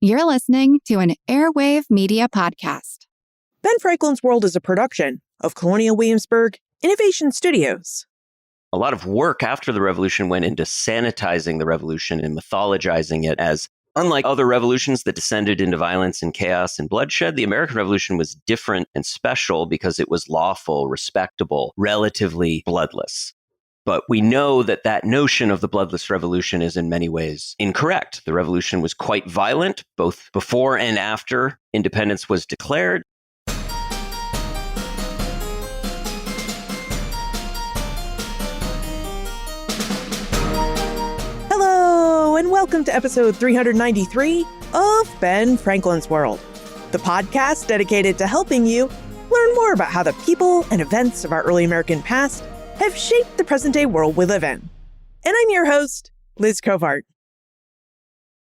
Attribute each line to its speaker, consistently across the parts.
Speaker 1: You're listening to an Airwave Media Podcast.
Speaker 2: Ben Franklin's World is a production of Colonial Williamsburg Innovation Studios.
Speaker 3: A lot of work after the revolution went into sanitizing the revolution and mythologizing it as, unlike other revolutions that descended into violence and chaos and bloodshed, the American Revolution was different and special because it was lawful, respectable, relatively bloodless. But we know that that notion of the bloodless revolution is in many ways incorrect. The revolution was quite violent, both before and after independence was declared.
Speaker 2: Hello, and welcome to episode 393 of Ben Franklin's World, the podcast dedicated to helping you learn more about how the people and events of our early American past have shaped the present-day world we live in. And I'm your host, Liz Covart.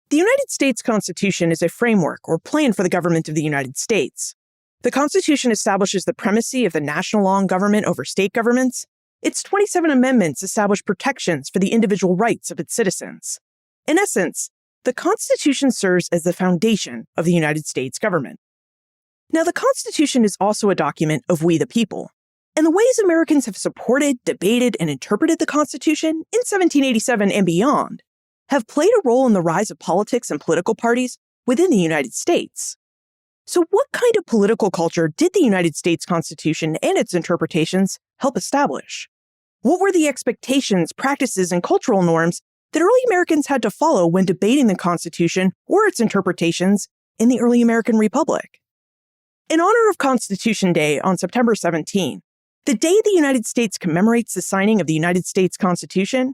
Speaker 2: The United States Constitution is a framework or plan for the government of the United States. The Constitution establishes the primacy of the national law and government over state governments. Its 27 amendments establish protections for the individual rights of its citizens. In essence, the Constitution serves as the foundation of the United States government. Now, the Constitution is also a document of we the people. And the ways Americans have supported, debated, and interpreted the Constitution in 1787 and beyond have played a role in the rise of politics and political parties within the United States. So what kind of political culture did the United States Constitution and its interpretations help establish? What were the expectations, practices, and cultural norms that early Americans had to follow when debating the Constitution or its interpretations in the early American Republic? In honor of Constitution Day on September 17, the day the United States commemorates the signing of the United States Constitution,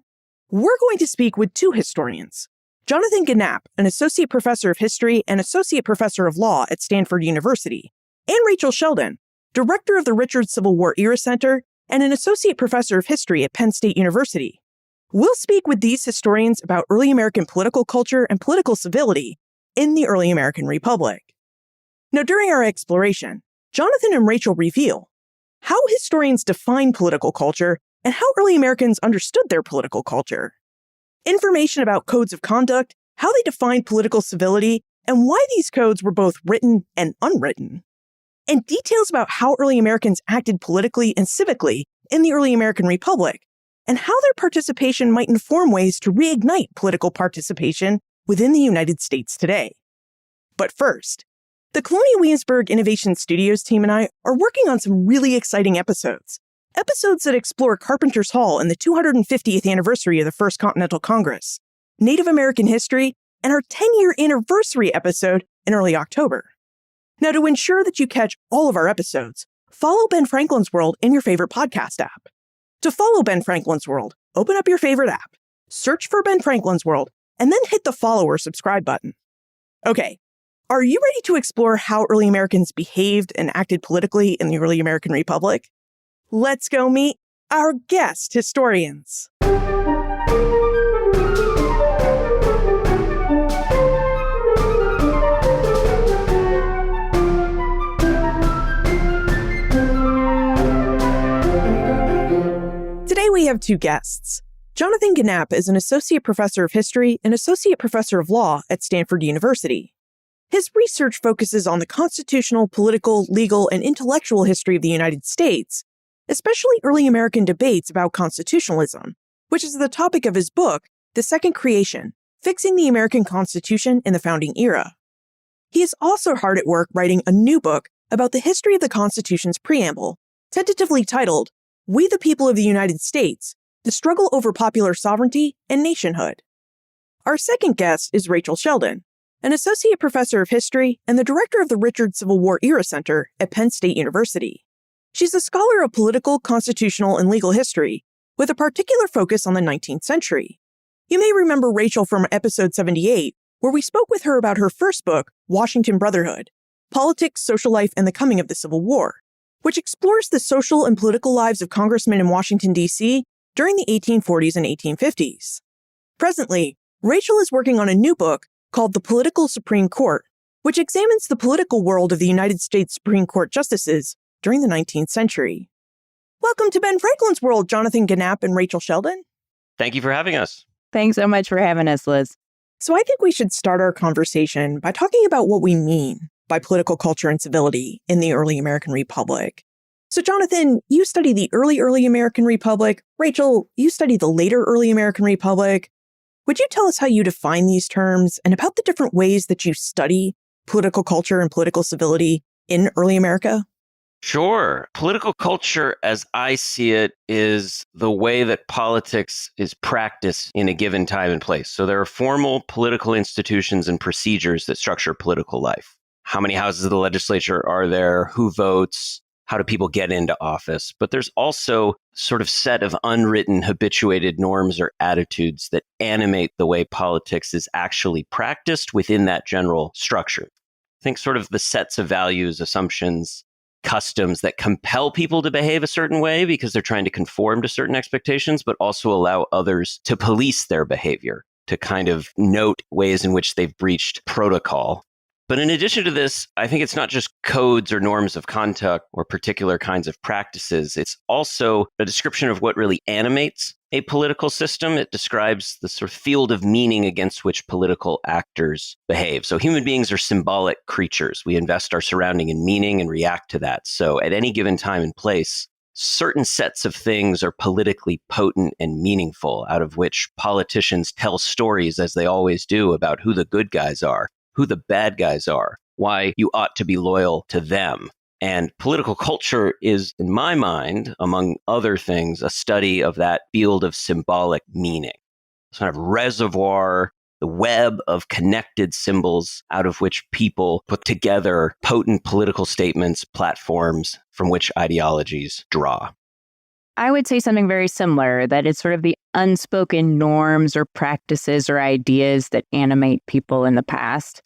Speaker 2: we're going to speak with two historians, Jonathan Gienapp, an associate professor of history and associate professor of law at Stanford University, and Rachel Shelden, director of the Richard Civil War Era Center and an associate professor of history at Penn State University. We'll speak with these historians about early American political culture and political civility in the early American Republic. Now, during our exploration, Jonathan and Rachel reveal how historians define political culture and how early Americans understood their political culture. Information about codes of conduct, how they defined political civility, and why these codes were both written and unwritten. And details about how early Americans acted politically and civically in the early American Republic, and how their participation might inform ways to reignite political participation within the United States today. But first, the Colonial Williamsburg Innovation Studios team and I are working on some really exciting episodes. Episodes that explore Carpenter's Hall and the 250th anniversary of the First Continental Congress, Native American history, and our 10-year anniversary episode in early October. Now, to ensure that you catch all of our episodes, follow Ben Franklin's World in your favorite podcast app. To follow Ben Franklin's World, open up your favorite app, search for Ben Franklin's World, and then hit the follow or subscribe button. Okay. Are you ready to explore how early Americans behaved and acted politically in the early American Republic? Let's go meet our guest historians. Today we have two guests. Jonathan Gienapp is an associate professor of history and associate professor of law at Stanford University. His research focuses on the constitutional, political, legal, and intellectual history of the United States, especially early American debates about constitutionalism, which is the topic of his book, The Second Creation: Fixing the American Constitution in the Founding Era. He is also hard at work writing a new book about the history of the Constitution's preamble, tentatively titled, We the People of the United States: The Struggle Over Popular Sovereignty and Nationhood. Our second guest is Rachel Shelden, an associate professor of history and the director of the Richard Civil War Era Center at Penn State University. She's a scholar of political, constitutional, and legal history, with a particular focus on the 19th century. You may remember Rachel from episode 78, where we spoke with her about her first book, Washington Brotherhood: Politics, Social Life, and the Coming of the Civil War, which explores the social and political lives of congressmen in Washington, D.C. during the 1840s and 1850s. Presently, Rachel is working on a new book called The Political Supreme Court, which examines the political world of the United States Supreme Court justices during the 19th century. Welcome to Ben Franklin's World, Jonathan Gienapp and Rachel Shelden.
Speaker 3: Thank you for having us.
Speaker 4: Thanks so much for having us, Liz.
Speaker 2: So I think we should start our conversation by talking about what we mean by political culture and civility in the early American Republic. So Jonathan, you study the early American Republic. Rachel, you study the later early American Republic. Would you tell us how you define these terms and about the different ways that you study political culture and political civility in early America?
Speaker 3: Sure. Political culture, as I see it, is the way that politics is practiced in a given time and place. So there are formal political institutions and procedures that structure political life. How many houses of the legislature are there? Who votes? How do people get into office? But there's also sort of set of unwritten, habituated norms or attitudes that animate the way politics is actually practiced within that general structure. Think sort of the sets of values, assumptions, customs that compel people to behave a certain way because they're trying to conform to certain expectations, but also allow others to police their behavior, to kind of note ways in which they've breached protocol. But in addition to this, I think it's not just codes or norms of conduct or particular kinds of practices. It's also a description of what really animates a political system. It describes the sort of field of meaning against which political actors behave. So human beings are symbolic creatures. We invest our surrounding in meaning and react to that. So at any given time and place, certain sets of things are politically potent and meaningful, out of which politicians tell stories, as they always do, about who the good guys are, who the bad guys are, why you ought to be loyal to them. And political culture is, in my mind, among other things, a study of that field of symbolic meaning. It's kind of reservoir, the web of connected symbols out of which people put together potent political statements, platforms from which ideologies draw.
Speaker 4: I would say something very similar, that it's sort of the unspoken norms or practices or ideas that animate people in the past.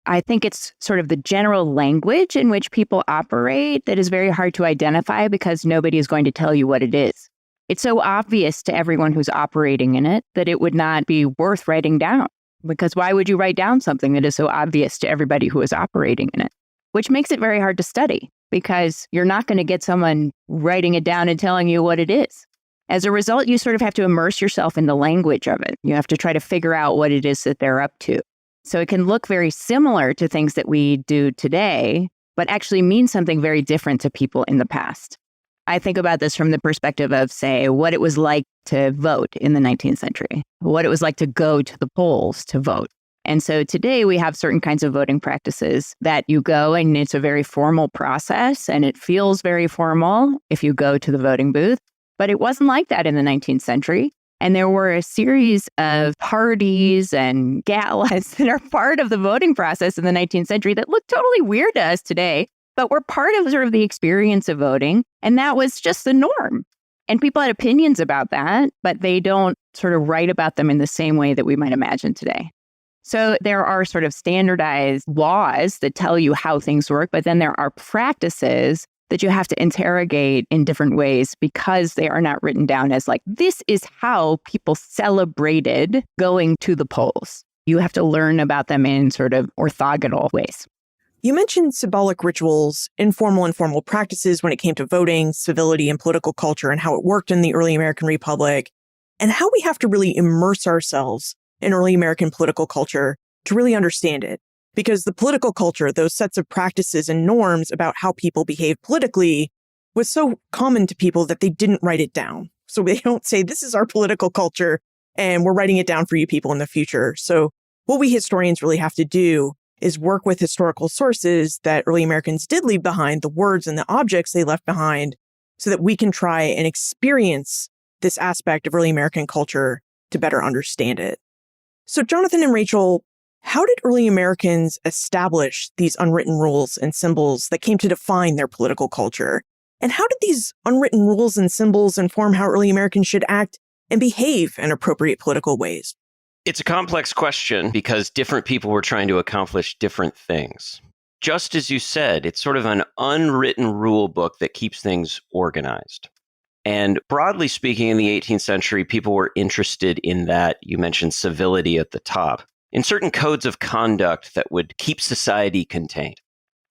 Speaker 4: I think it's sort of the general language in which people operate that is very hard to identify because nobody is going to tell you what it is. It's so obvious to everyone who's operating in it that it would not be worth writing down. Because why would you write down something that is so obvious to everybody who is operating in it? Which makes it very hard to study, because you're not going to get someone writing it down and telling you what it is. As a result, you sort of have to immerse yourself in the language of it. You have to try to figure out what it is that they're up to. So it can look very similar to things that we do today, but actually mean something very different to people in the past. I think about this from the perspective of, say, what it was like to vote in the 19th century, what it was like to go to the polls to vote. And so today we have certain kinds of voting practices that you go and it's a very formal process and it feels very formal if you go to the voting booth. But it wasn't like that in the 19th century. And there were a series of parties and galas that are part of the voting process in the 19th century that look totally weird to us today, but were part of sort of the experience of voting. And that was just the norm. And people had opinions about that, but they don't sort of write about them in the same way that we might imagine today. So there are sort of standardized laws that tell you how things work, but then there are practices that you have to interrogate in different ways because they are not written down as like, this is how people celebrated going to the polls. You have to learn about them in sort of orthogonal ways.
Speaker 2: You mentioned symbolic rituals, informal and formal practices when it came to voting, civility, and political culture, and how it worked in the early American Republic, and how we have to really immerse ourselves in early American political culture to really understand it. Because the political culture, those sets of practices and norms about how people behave politically, was so common to people that they didn't write it down. So they don't say, this is our political culture, and we're writing it down for you people in the future. So what we historians really have to do is work with historical sources that early Americans did leave behind, the words and the objects they left behind, so that we can try and experience this aspect of early American culture to better understand it. So Jonathan and Rachel, how did early Americans establish these unwritten rules and symbols that came to define their political culture? And how did these unwritten rules and symbols inform how early Americans should act and behave in appropriate political ways?
Speaker 3: It's a complex question because different people were trying to accomplish different things. Just as you said, it's sort of an unwritten rule book that keeps things organized. And broadly speaking, in the 18th century, people were interested in that. You mentioned civility at the top. In certain codes of conduct that would keep society contained.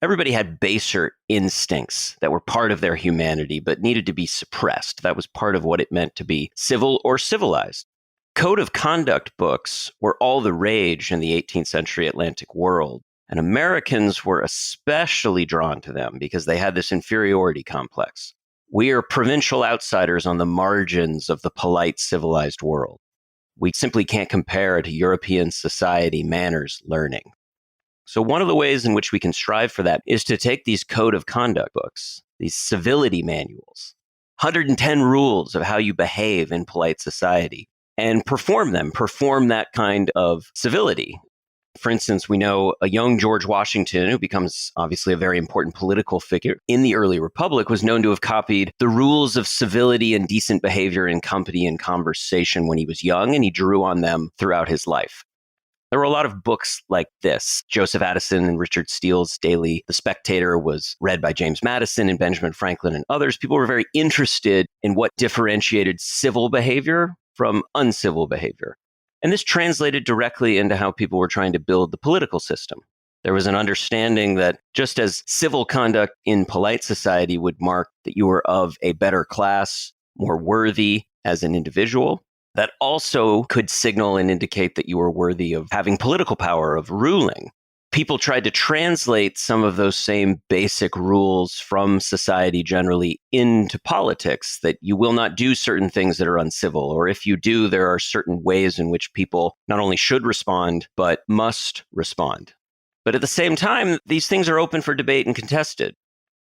Speaker 3: Everybody had baser instincts that were part of their humanity, but needed to be suppressed. That was part of what it meant to be civil or civilized. Code of conduct books were all the rage in the 18th century Atlantic world. And Americans were especially drawn to them because they had this inferiority complex. We are provincial outsiders on the margins of the polite, civilized world. We simply can't compare to European society, manners, learning. So one of the ways in which we can strive for that is to take these code of conduct books, these civility manuals, 110 rules of how you behave in polite society, and perform that kind of civility. For instance, we know a young George Washington, who becomes obviously a very important political figure in the early republic, was known to have copied the rules of civility and decent behavior in company and conversation when he was young, and he drew on them throughout his life. There were a lot of books like this. Joseph Addison and Richard Steele's daily The Spectator was read by James Madison and Benjamin Franklin and others. People were very interested in what differentiated civil behavior from uncivil behavior. And this translated directly into how people were trying to build the political system. There was an understanding that just as civil conduct in polite society would mark that you were of a better class, more worthy as an individual, that also could signal and indicate that you were worthy of having political power, of ruling. People tried to translate some of those same basic rules from society generally into politics, that you will not do certain things that are uncivil, or if you do, there are certain ways in which people not only should respond, but must respond. But at the same time, these things are open for debate and contested.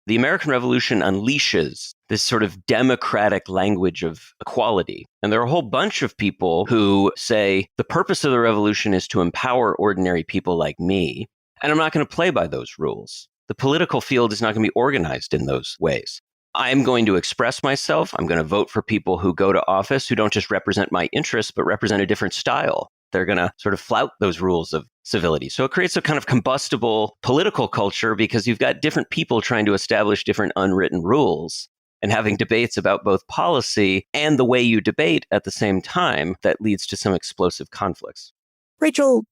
Speaker 3: The American Revolution unleashes this sort of democratic language of equality. And there are a whole bunch of people who say the purpose of the revolution is to empower ordinary people like me. And I'm not going to play by those rules. The political field is not going to be organized in those ways. I'm going to express myself. I'm going to vote for people who go to office who don't just represent my interests, but represent a different style. They're going to sort of flout those rules of civility. So it creates a kind of combustible political culture because you've got different people trying to establish different unwritten rules and having debates about both policy and the way you debate at the same time that leads to some explosive conflicts.
Speaker 2: Rachel,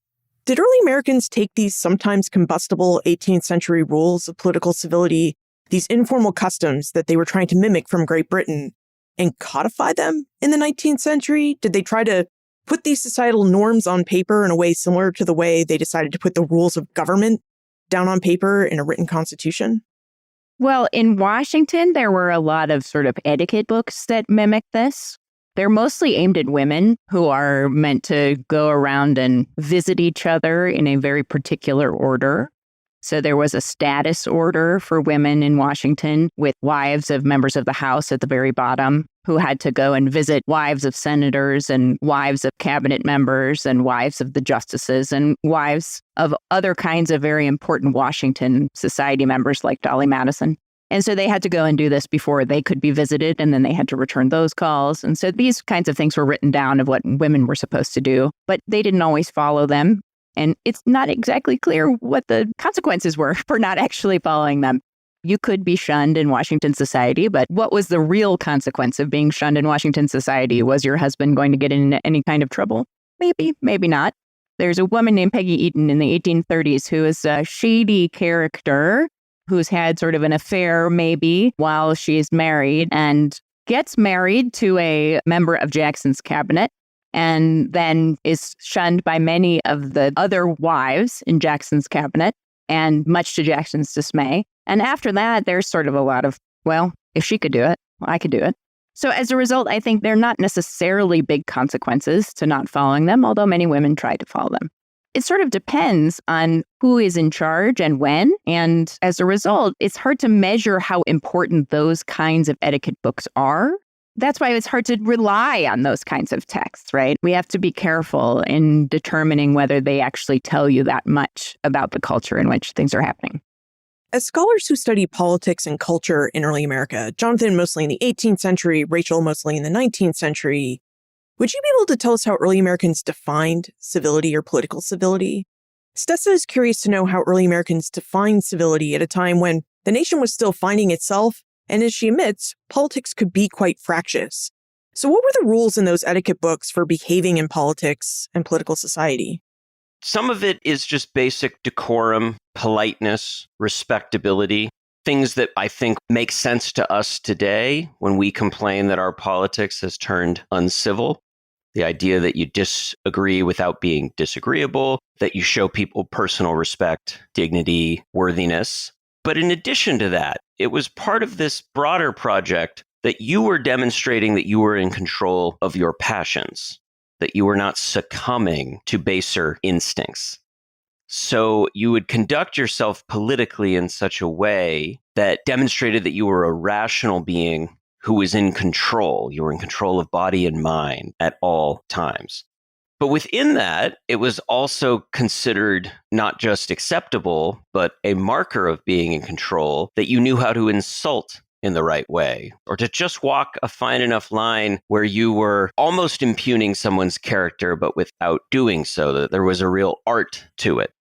Speaker 2: did early Americans take these sometimes combustible 18th century rules of political civility, these informal customs that they were trying to mimic from Great Britain, and codify them in the 19th century? Did they try to put these societal norms on paper in a way similar to the way they decided to put the rules of government down on paper in a written constitution?
Speaker 4: Well, in Washington, there were a lot of sort of etiquette books that mimic this. They're mostly aimed at women who are meant to go around and visit each other in a very particular order. So there was a status order for women in Washington with wives of members of the House at the very bottom who had to go and visit wives of senators and wives of cabinet members and wives of the justices and wives of other kinds of very important Washington society members like Dolly Madison. And so they had to go and do this before they could be visited, and then they had to return those calls. And so these kinds of things were written down of what women were supposed to do, but they didn't always follow them. And it's not exactly clear what the consequences were for not actually following them. You could be shunned in Washington society, but what was the real consequence of being shunned in Washington society? Was your husband going to get into any kind of trouble? Maybe, maybe not. There's a woman named Peggy Eaton in the 1830s who is a shady character who's had sort of an affair maybe while she's married and gets married to a member of Jackson's cabinet and then is shunned by many of the other wives in Jackson's cabinet, and much to Jackson's dismay. And after that, there's sort of a lot of, well, if she could do it, well, I could do it. So as a result, I think they're not necessarily big consequences to not following them, although many women try to follow them. It sort of depends on who is in charge and when. And as a result, it's hard to measure how important those kinds of etiquette books are. That's why it's hard to rely on those kinds of texts, right? We have to be careful in determining whether they actually tell you that much about the culture in which things are happening.
Speaker 2: As scholars who study politics and culture in early America, Jonathan mostly in the 18th century, Rachel mostly in the 19th century, would you be able to tell us how early Americans defined civility or political civility? Stessa is curious to know how early Americans defined civility at a time when the nation was still finding itself, and as she admits, politics could be quite fractious. So what were the rules in those etiquette books for behaving in politics and political society?
Speaker 3: Some of it is just basic decorum, politeness, respectability, things that I think make sense to us today when we complain that our politics has turned uncivil. The idea that you disagree without being disagreeable, that you show people personal respect, dignity, worthiness. But in addition to that, it was part of this broader project that you were demonstrating that you were in control of your passions, that you were not succumbing to baser instincts. So you would conduct yourself politically in such a way that demonstrated that you were a rational being who was in control. You were in control of body and mind at all times. But within that, it was also considered not just acceptable, but a marker of being in control that you knew how to insult in the right way, or to just walk a fine enough line where you were almost impugning someone's character, but without doing so, that there was a real art to it.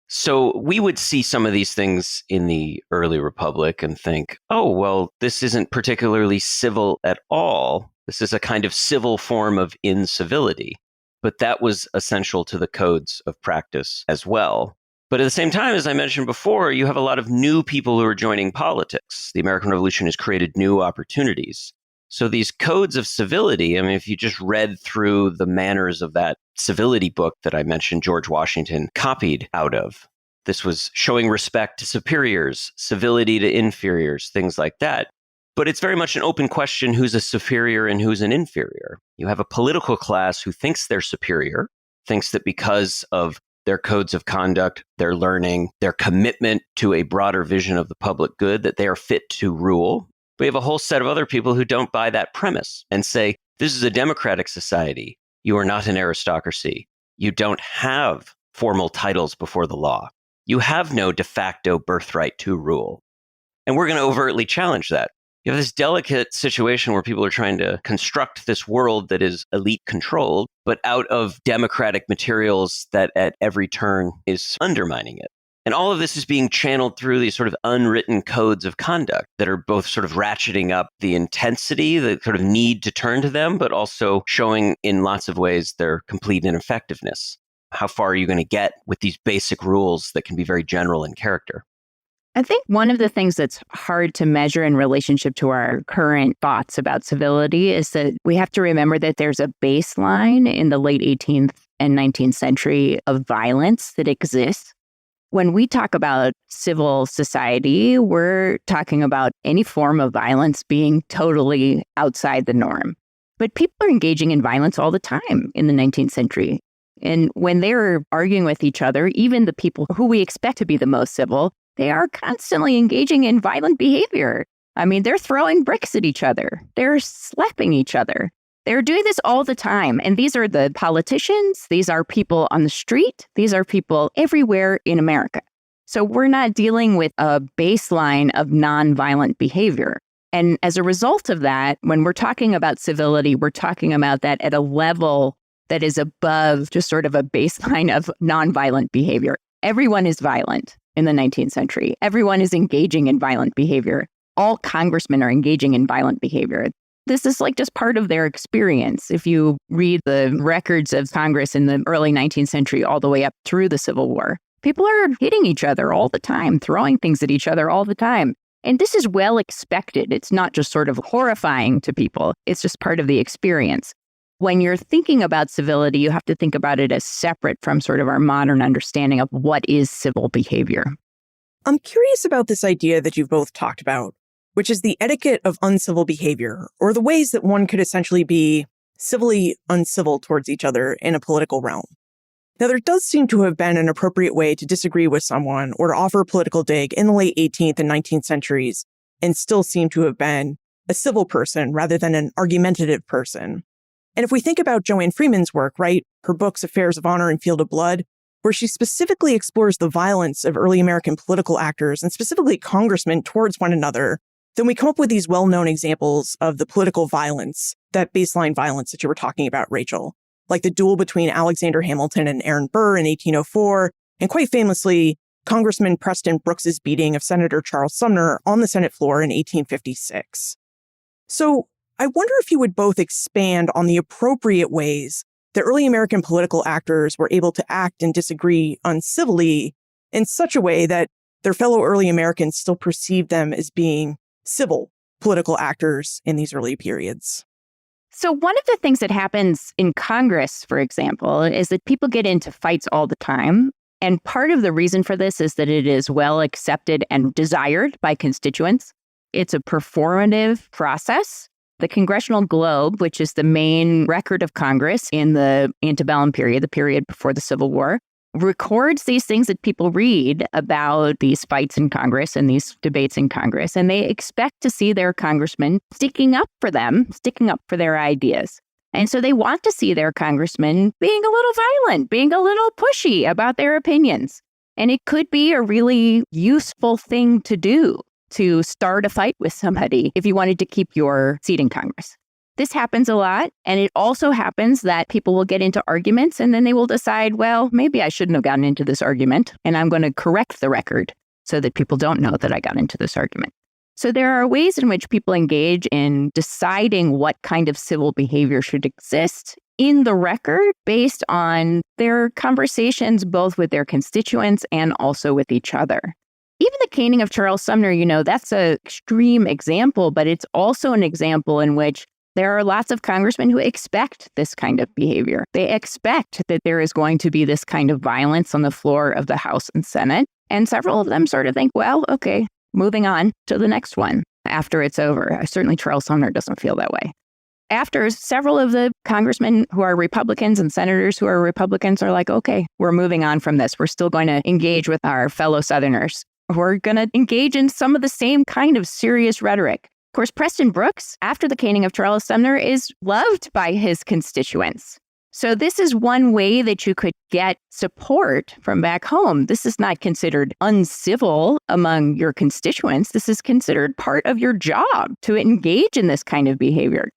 Speaker 3: So we would see some of these things in the early republic and think, oh, well, this isn't particularly civil at all. This is a kind of civil form of incivility. But that was essential to the codes of practice as well. But at the same time, as I mentioned before, you have a lot of new people who are joining politics. The American Revolution has created new opportunities. So these codes of civility, I mean, if you just read through the manners of that civility book that I mentioned George Washington copied out of, this was showing respect to superiors, civility to inferiors, things like that. But it's very much an open question who's a superior and who's an inferior. You have a political class who thinks they're superior, thinks that because of their codes of conduct, their learning, their commitment to a broader vision of the public good, that they are fit to rule. We have a whole set of other people who don't buy that premise and say, this is a democratic society. You are not an aristocracy. You don't have formal titles before the law. You have no de facto birthright to rule. And we're going to overtly challenge that. You have this delicate situation where people are trying to construct this world that is elite controlled, but out of democratic materials that at every turn is undermining it. And all of this is being channeled through these sort of unwritten codes of conduct that are both sort of ratcheting up the intensity, the sort of need to turn to them, but also showing in lots of ways their complete ineffectiveness. How far are you going to get with these basic rules that can be very general in character?
Speaker 4: I think one of the things that's hard to measure in relationship to our current thoughts about civility is that we have to remember that there's a baseline in the late 18th and 19th century of violence that exists. When we talk about civil society, we're talking about any form of violence being totally outside the norm. But people are engaging in violence all the time in the 19th century. And when they're arguing with each other, even the people who we expect to be the most civil, they are constantly engaging in violent behavior. I mean, they're throwing bricks at each other. They're slapping each other. They're doing this all the time. And these are the politicians. These are people on the street. These are people everywhere in America. So we're not dealing with a baseline of nonviolent behavior. And as a result of that, when we're talking about civility, we're talking about that at a level that is above just sort of a baseline of nonviolent behavior. Everyone is violent in the 19th century. Everyone is engaging in violent behavior. All congressmen are engaging in violent behavior. This is like just part of their experience. If you read the records of Congress in the early 19th century all the way up through the Civil War, people are hitting each other all the time, throwing things at each other all the time. And this is well expected. It's not just sort of horrifying to people. It's just part of the experience. When you're thinking about civility, you have to think about it as separate from sort of our modern understanding of what is civil behavior.
Speaker 2: I'm curious about this idea that you've both talked about, which is the etiquette of uncivil behavior, or the ways that one could essentially be civilly uncivil towards each other in a political realm. Now, there does seem to have been an appropriate way to disagree with someone or to offer a political dig in the late 18th and 19th centuries and still seem to have been a civil person rather than an argumentative person. And if we think about Joanne Freeman's work, right, her books Affairs of Honor and Field of Blood, where she specifically explores the violence of early American political actors and specifically congressmen towards one another, then we come up with these well-known examples of the political violence, that baseline violence that you were talking about, Rachel, like the duel between Alexander Hamilton and Aaron Burr in 1804, and quite famously, Congressman Preston Brooks's beating of Senator Charles Sumner on the Senate floor in 1856. So I wonder if you would both expand on the appropriate ways that early American political actors were able to act and disagree uncivilly in such a way that their fellow early Americans still perceived them as being civil political actors in these early periods.
Speaker 4: So one of the things that happens in Congress, for example, is that people get into fights all the time. And part of the reason for this is that it is well accepted and desired by constituents. It's a performative process. The Congressional Globe, which is the main record of Congress in the antebellum period, the period before the Civil War, records these things that people read about these fights in Congress and these debates in Congress. And they expect to see their congressmen sticking up for them, sticking up for their ideas. And so they want to see their congressmen being a little violent, being a little pushy about their opinions. And it could be a really useful thing to do, to start a fight with somebody if you wanted to keep your seat in Congress. This happens a lot. And it also happens that people will get into arguments and then they will decide, well, maybe I shouldn't have gotten into this argument. And I'm going to correct the record so that people don't know that I got into this argument. So there are ways in which people engage in deciding what kind of civil behavior should exist in the record based on their conversations, both with their constituents and also with each other. Even the caning of Charles Sumner, that's an extreme example, but it's also an example in which there are lots of congressmen who expect this kind of behavior. They expect that there is going to be this kind of violence on the floor of the House and Senate. And several of them sort of think, well, okay, moving on to the next one after it's over. Certainly Charles Sumner doesn't feel that way. After several of the congressmen who are Republicans and senators who are Republicans are like, okay, we're moving on from this. We're still going to engage with our fellow Southerners. We're going to engage in some of the same kind of serious rhetoric. Of course, Preston Brooks, after the caning of Charles Sumner, is loved by his constituents. So this is one way that you could get support from back home. This is not considered uncivil among your constituents. This is considered part of your job to engage in this kind of behavior.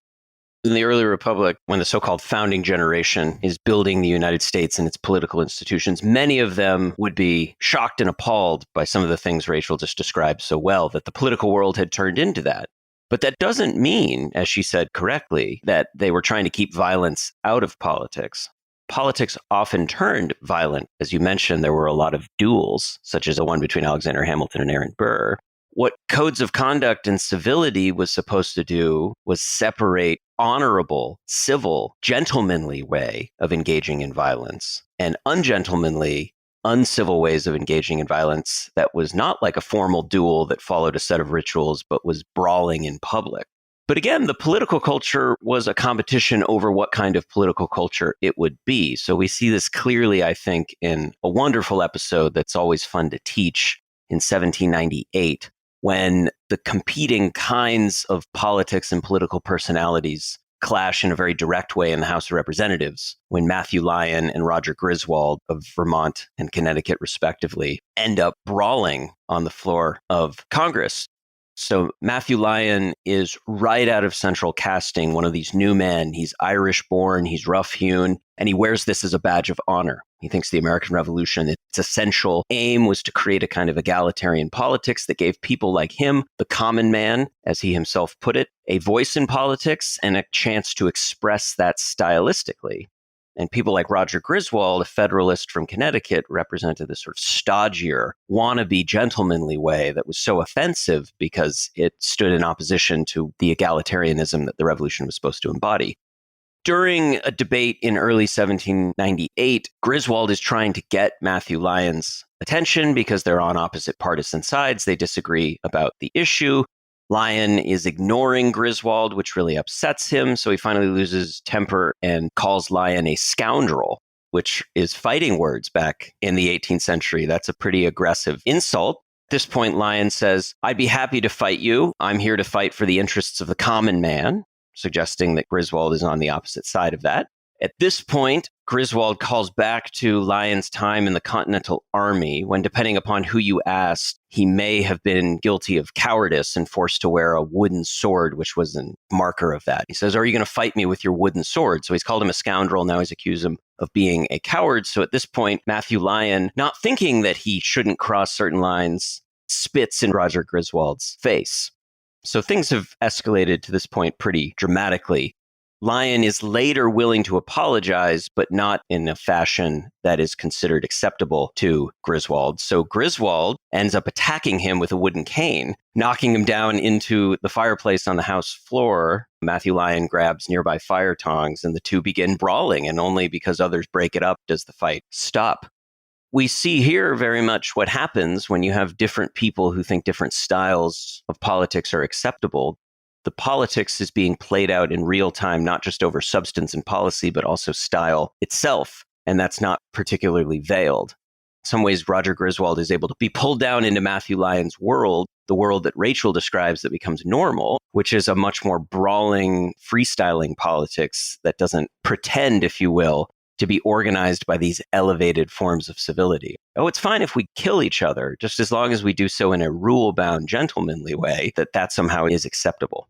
Speaker 3: In the early republic, when the so-called founding generation is building the United States and its political institutions, many of them would be shocked and appalled by some of the things Rachel just described so well, that the political world had turned into that. But that doesn't mean, as she said correctly, that they were trying to keep violence out of politics. Politics often turned violent. As you mentioned, there were a lot of duels, such as the one between Alexander Hamilton and Aaron Burr. What codes of conduct and civility was supposed to do was separate honorable, civil, gentlemanly way of engaging in violence and ungentlemanly, uncivil ways of engaging in violence that was not like a formal duel that followed a set of rituals, but was brawling in public. But again, the political culture was a competition over what kind of political culture it would be. So we see this clearly, I think, in a wonderful episode that's always fun to teach in 1798, when the competing kinds of politics and political personalities clash in a very direct way in the House of Representatives, when Matthew Lyon and Roger Griswold of Vermont and Connecticut, respectively, end up brawling on the floor of Congress. So Matthew Lyon is right out of central casting, one of these new men. He's Irish-born, he's rough-hewn, and he wears this as a badge of honor. He thinks the American Revolution, its essential aim was to create a kind of egalitarian politics that gave people like him, the common man, as he himself put it, a voice in politics and a chance to express that stylistically. And people like Roger Griswold, a Federalist from Connecticut, represented this sort of stodgier, wannabe, gentlemanly way that was so offensive because it stood in opposition to the egalitarianism that the revolution was supposed to embody. During a debate in early 1798, Griswold is trying to get Matthew Lyon's attention because they're on opposite partisan sides. They disagree about the issue. Lyon is ignoring Griswold, which really upsets him. So he finally loses temper and calls Lyon a scoundrel, which is fighting words back in the 18th century. That's a pretty aggressive insult. At this point, Lyon says, "I'd be happy to fight you. I'm here to fight for the interests of the common man," suggesting that Griswold is on the opposite side of that. At this point, Griswold calls back to Lyon's time in the Continental Army, when, depending upon who you asked, he may have been guilty of cowardice and forced to wear a wooden sword, which was a marker of that. He says, "Are you going to fight me with your wooden sword?" So he's called him a scoundrel. Now he's accused him of being a coward. So at this point, Matthew Lyon, not thinking that he shouldn't cross certain lines, spits in Roger Griswold's face. So things have escalated to this point pretty dramatically. Lyon is later willing to apologize, but not in a fashion that is considered acceptable to Griswold. So Griswold ends up attacking him with a wooden cane, knocking him down into the fireplace on the house floor. Matthew Lyon grabs nearby fire tongs and the two begin brawling, and only because others break it up does the fight stop. We see here very much what happens when you have different people who think different styles of politics are acceptable. The politics is being played out in real time, not just over substance and policy, but also style itself. And that's not particularly veiled. In some ways, Roger Griswold is able to be pulled down into Matthew Lyon's world, the world that Rachel describes that becomes normal, which is a much more brawling, freestyling politics that doesn't pretend, if you will, to be organized by these elevated forms of civility. Oh, it's fine if we kill each other, just as long as we do so in a rule-bound, gentlemanly way, that somehow is acceptable.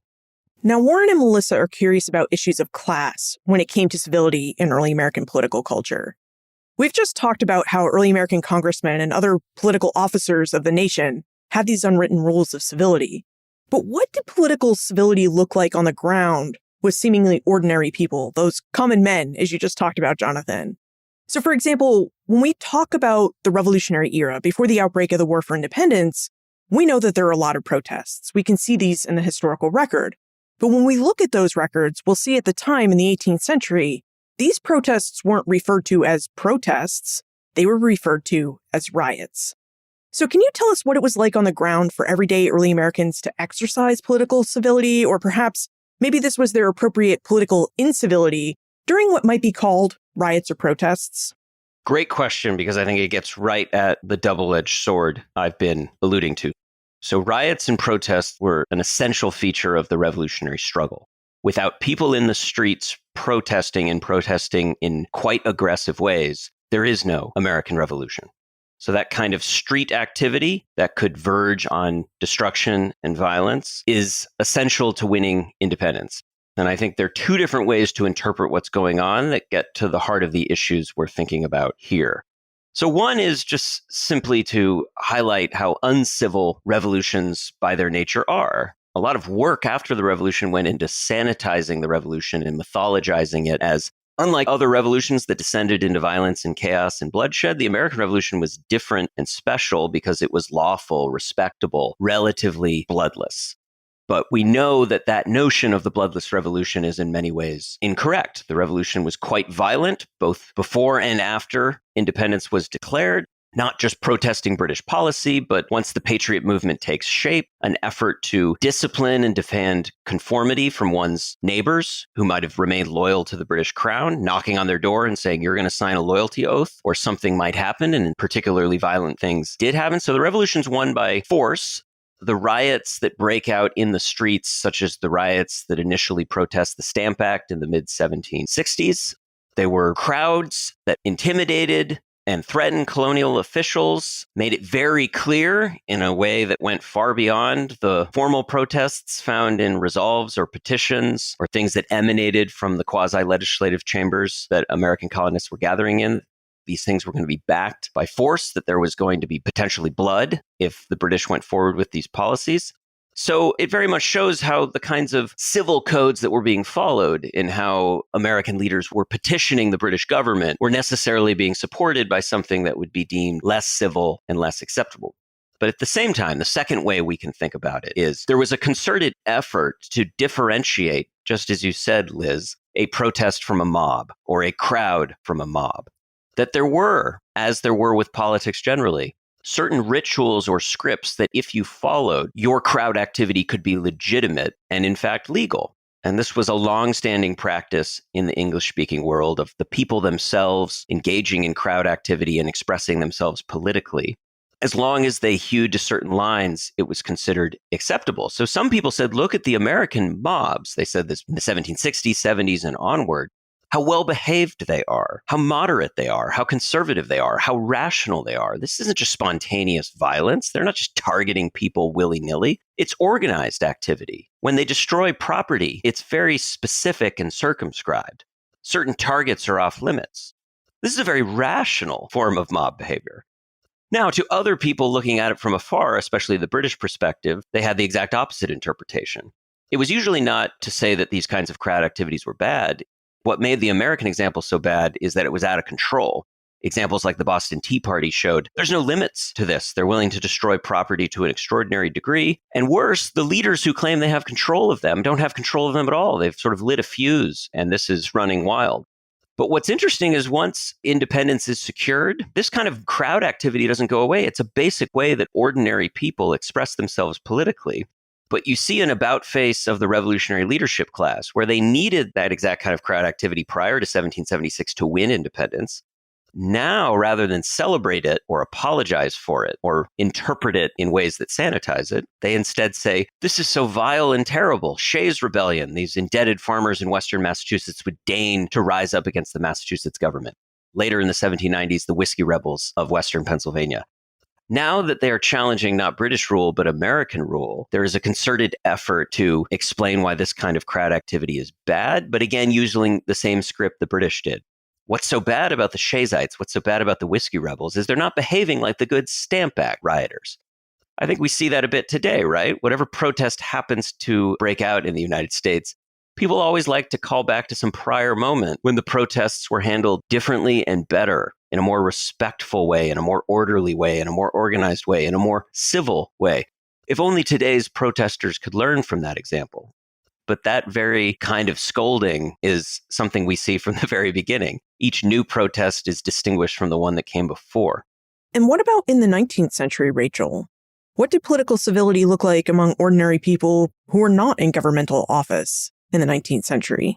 Speaker 2: Now, Warren and Melissa are curious about issues of class when it came to civility in early American political culture. We've just talked about how early American congressmen and other political officers of the nation had these unwritten rules of civility. But what did political civility look like on the ground with seemingly ordinary people, those common men, as you just talked about, Jonathan? So, for example, when we talk about the Revolutionary era, before the outbreak of the War for Independence, we know that there are a lot of protests. We can see these in the historical record. But when we look at those records, we'll see at the time in the 18th century, these protests weren't referred to as protests. They were referred to as riots. So can you tell us what it was like on the ground for everyday early Americans to exercise political civility, or perhaps maybe this was their appropriate political incivility during what might be called riots or protests?
Speaker 3: Great question, because I think it gets right at the double-edged sword I've been alluding to. So riots and protests were an essential feature of the revolutionary struggle. Without people in the streets protesting in quite aggressive ways, there is no American Revolution. So that kind of street activity that could verge on destruction and violence is essential to winning independence. And I think there are two different ways to interpret what's going on that get to the heart of the issues we're thinking about here. So one is just simply to highlight how uncivil revolutions by their nature are. A lot of work after the revolution went into sanitizing the revolution and mythologizing it as, unlike other revolutions that descended into violence and chaos and bloodshed, the American Revolution was different and special because it was lawful, respectable, relatively bloodless. But we know that that notion of the bloodless revolution is in many ways incorrect. The revolution was quite violent, both before and after independence was declared, not just protesting British policy, but once the Patriot movement takes shape, an effort to discipline and defend conformity from one's neighbors who might have remained loyal to the British crown, knocking on their door and saying, you're going to sign a loyalty oath, or something might happen, and particularly violent things did happen. So the revolution's won by force. The riots that break out in the streets, such as the riots that initially protest the Stamp Act in the mid-1760s, they were crowds that intimidated and threatened colonial officials, made it very clear in a way that went far beyond the formal protests found in resolves or petitions or things that emanated from the quasi-legislative chambers that American colonists were gathering in. These things were going to be backed by force, that there was going to be potentially blood if the British went forward with these policies. So it very much shows how the kinds of civil codes that were being followed in how American leaders were petitioning the British government were necessarily being supported by something that would be deemed less civil and less acceptable. But at the same time, the second way we can think about it is there was a concerted effort to differentiate, just as you said, Liz, a protest from a mob or a crowd from a mob. That there were, as there were with politics generally, certain rituals or scripts that if you followed, your crowd activity could be legitimate and in fact legal. And this was a long-standing practice in the English-speaking world of the people themselves engaging in crowd activity and expressing themselves politically. As long as they hewed to certain lines, it was considered acceptable. So some people said, look at the American mobs. They said this in the 1760s, 70s, and onward. How well-behaved they are, how moderate they are, how conservative they are, how rational they are. This isn't just spontaneous violence. They're not just targeting people willy-nilly. It's organized activity. When they destroy property, it's very specific and circumscribed. Certain targets are off limits. This is a very rational form of mob behavior. Now, to other people looking at it from afar, especially the British perspective, they had the exact opposite interpretation. It was usually not to say that these kinds of crowd activities were bad. What made the American example so bad is that it was out of control. Examples like the Boston Tea Party showed there's no limits to this. They're willing to destroy property to an extraordinary degree. And worse, the leaders who claim they have control of them don't have control of them at all. They've sort of lit a fuse, and this is running wild. But what's interesting is once independence is secured, this kind of crowd activity doesn't go away. It's a basic way that ordinary people express themselves politically. But you see an about-face of the revolutionary leadership class, where they needed that exact kind of crowd activity prior to 1776 to win independence. Now, rather than celebrate it or apologize for it or interpret it in ways that sanitize it, they instead say, this is so vile and terrible. Shays' Rebellion, these indebted farmers in Western Massachusetts would deign to rise up against the Massachusetts government. Later in the 1790s, the Whiskey Rebels of Western Pennsylvania. Now that they are challenging not British rule, but American rule, there is a concerted effort to explain why this kind of crowd activity is bad, but again, using the same script the British did. What's so bad about the Shays'ites, what's so bad about the Whiskey Rebels is they're not behaving like the good Stamp Act rioters. I think we see that a bit today, right? Whatever protest happens to break out in the United States, people always like to call back to some prior moment when the protests were handled differently and better, in a more respectful way, in a more orderly way, in a more organized way, in a more civil way. If only today's protesters could learn from that example. But that very kind of scolding is something we see from the very beginning. Each new protest is distinguished from the one that came before.
Speaker 2: And what about in the 19th century, Rachel? What did political civility look like among ordinary people who were not in governmental office in the 19th century?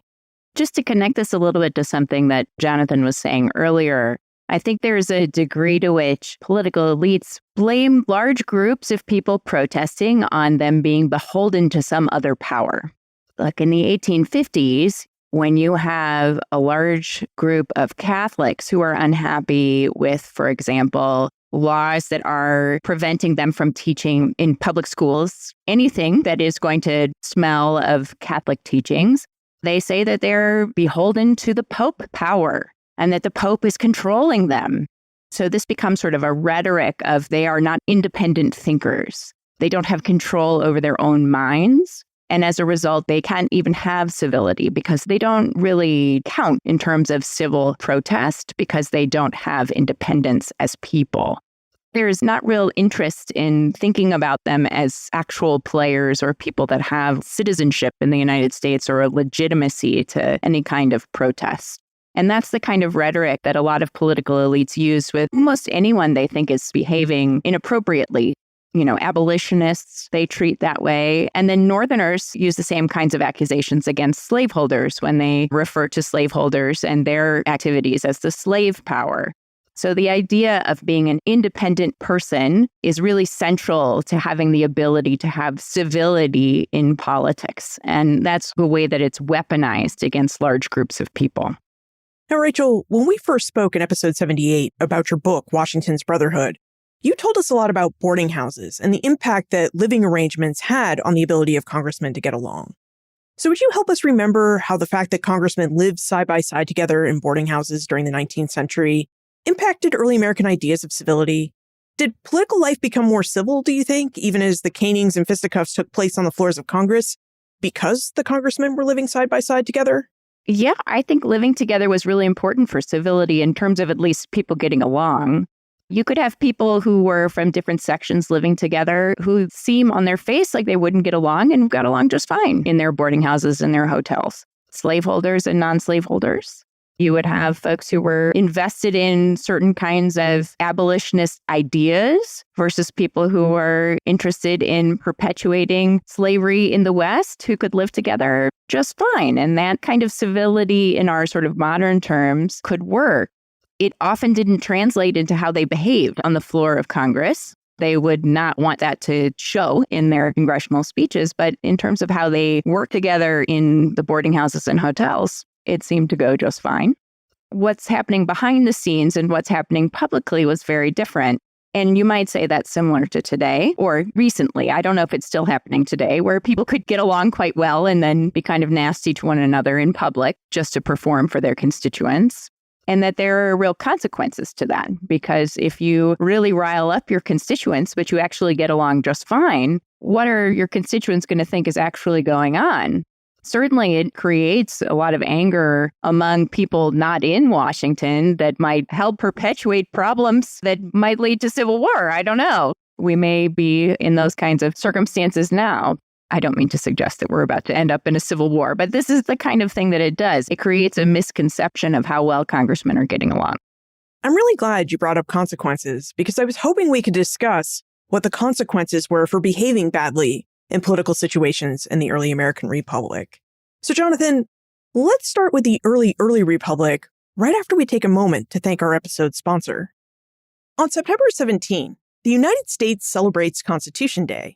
Speaker 4: Just to connect this a little bit to something that Jonathan was saying earlier, I think there's a degree to which political elites blame large groups of people protesting on them being beholden to some other power. Like in the 1850s, when you have a large group of Catholics who are unhappy with, for example, laws that are preventing them from teaching in public schools, anything that is going to smell of Catholic teachings, they say that they're beholden to the Pope power and that the Pope is controlling them. So this becomes sort of a rhetoric of they are not independent thinkers. They don't have control over their own minds. And as a result, they can't even have civility because they don't really count in terms of civil protest because they don't have independence as people. There's not real interest in thinking about them as actual players or people that have citizenship in the United States or a legitimacy to any kind of protest. And that's the kind of rhetoric that a lot of political elites use with almost anyone they think is behaving inappropriately. You know, abolitionists, they treat that way. And then Northerners use the same kinds of accusations against slaveholders when they refer to slaveholders and their activities as the slave power. So the idea of being an independent person is really central to having the ability to have civility in politics. And that's the way that it's weaponized against large groups of people.
Speaker 2: Now, Rachel, when we first spoke in episode 78 about your book, Washington's Brotherhood, you told us a lot about boarding houses and the impact that living arrangements had on the ability of congressmen to get along. So would you help us remember how the fact that congressmen lived side by side together in boarding houses during the 19th century impacted early American ideas of civility? Did political life become more civil, do you think, even as the canings and fisticuffs took place on the floors of Congress because the congressmen were living side by side together?
Speaker 4: Yeah, I think living together was really important for civility in terms of at least people getting along. You could have people who were from different sections living together who seem on their face like they wouldn't get along and got along just fine in their boarding houses and their hotels. Slaveholders and non-slaveholders. You would have folks who were invested in certain kinds of abolitionist ideas versus people who were interested in perpetuating slavery in the West who could live together just fine. And that kind of civility in our sort of modern terms could work. It often didn't translate into how they behaved on the floor of Congress. They would not want that to show in their congressional speeches, but in terms of how they work together in the boarding houses and hotels, it seemed to go just fine. What's happening behind the scenes and what's happening publicly was very different. And you might say that's similar to today or recently. I don't know if it's still happening today, where people could get along quite well and then be kind of nasty to one another in public just to perform for their constituents. and that there are real consequences to that. Because if you really rile up your constituents, but you actually get along just fine, what are your constituents going to think is actually going on? Certainly, it creates a lot of anger among people not in Washington that might help perpetuate problems that might lead to civil war. I don't know. We may be in those kinds of circumstances now. I don't mean to suggest that we're about to end up in a civil war, but this is the kind of thing that it does. It creates a misconception of how well congressmen are getting along.
Speaker 2: I'm really glad you brought up consequences because I was hoping we could discuss what the consequences were for behaving badly in political situations in the early American Republic. So, Jonathan, let's start with the early Republic right after we take a moment to thank our episode sponsor. On September 17, the United States celebrates Constitution Day.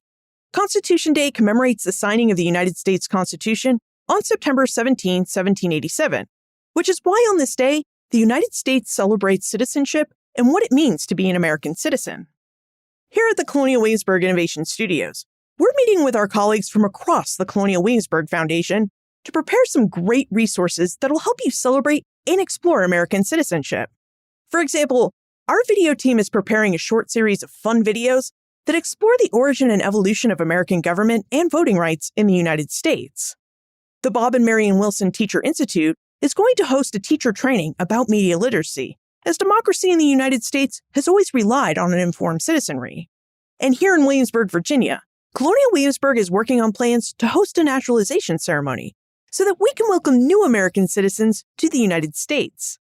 Speaker 2: Constitution Day commemorates the signing of the United States Constitution on September 17, 1787, which is why on this day, the United States celebrates citizenship and what it means to be an American citizen. Here at the Colonial Williamsburg Innovation Studios, we're meeting with our colleagues from across the Colonial Williamsburg Foundation to prepare some great resources that'll help you celebrate and explore American citizenship. For example, our video team is preparing a short series of fun videos that explore the origin and evolution of American government and voting rights in the United States. The Bob and Marion Wilson Teacher Institute is going to host a teacher training about media literacy, as democracy in the United States has always relied on an informed citizenry. And here in Williamsburg, Virginia, Colonial Williamsburg is working on plans to host a naturalization ceremony so that we can welcome new American citizens to the United States.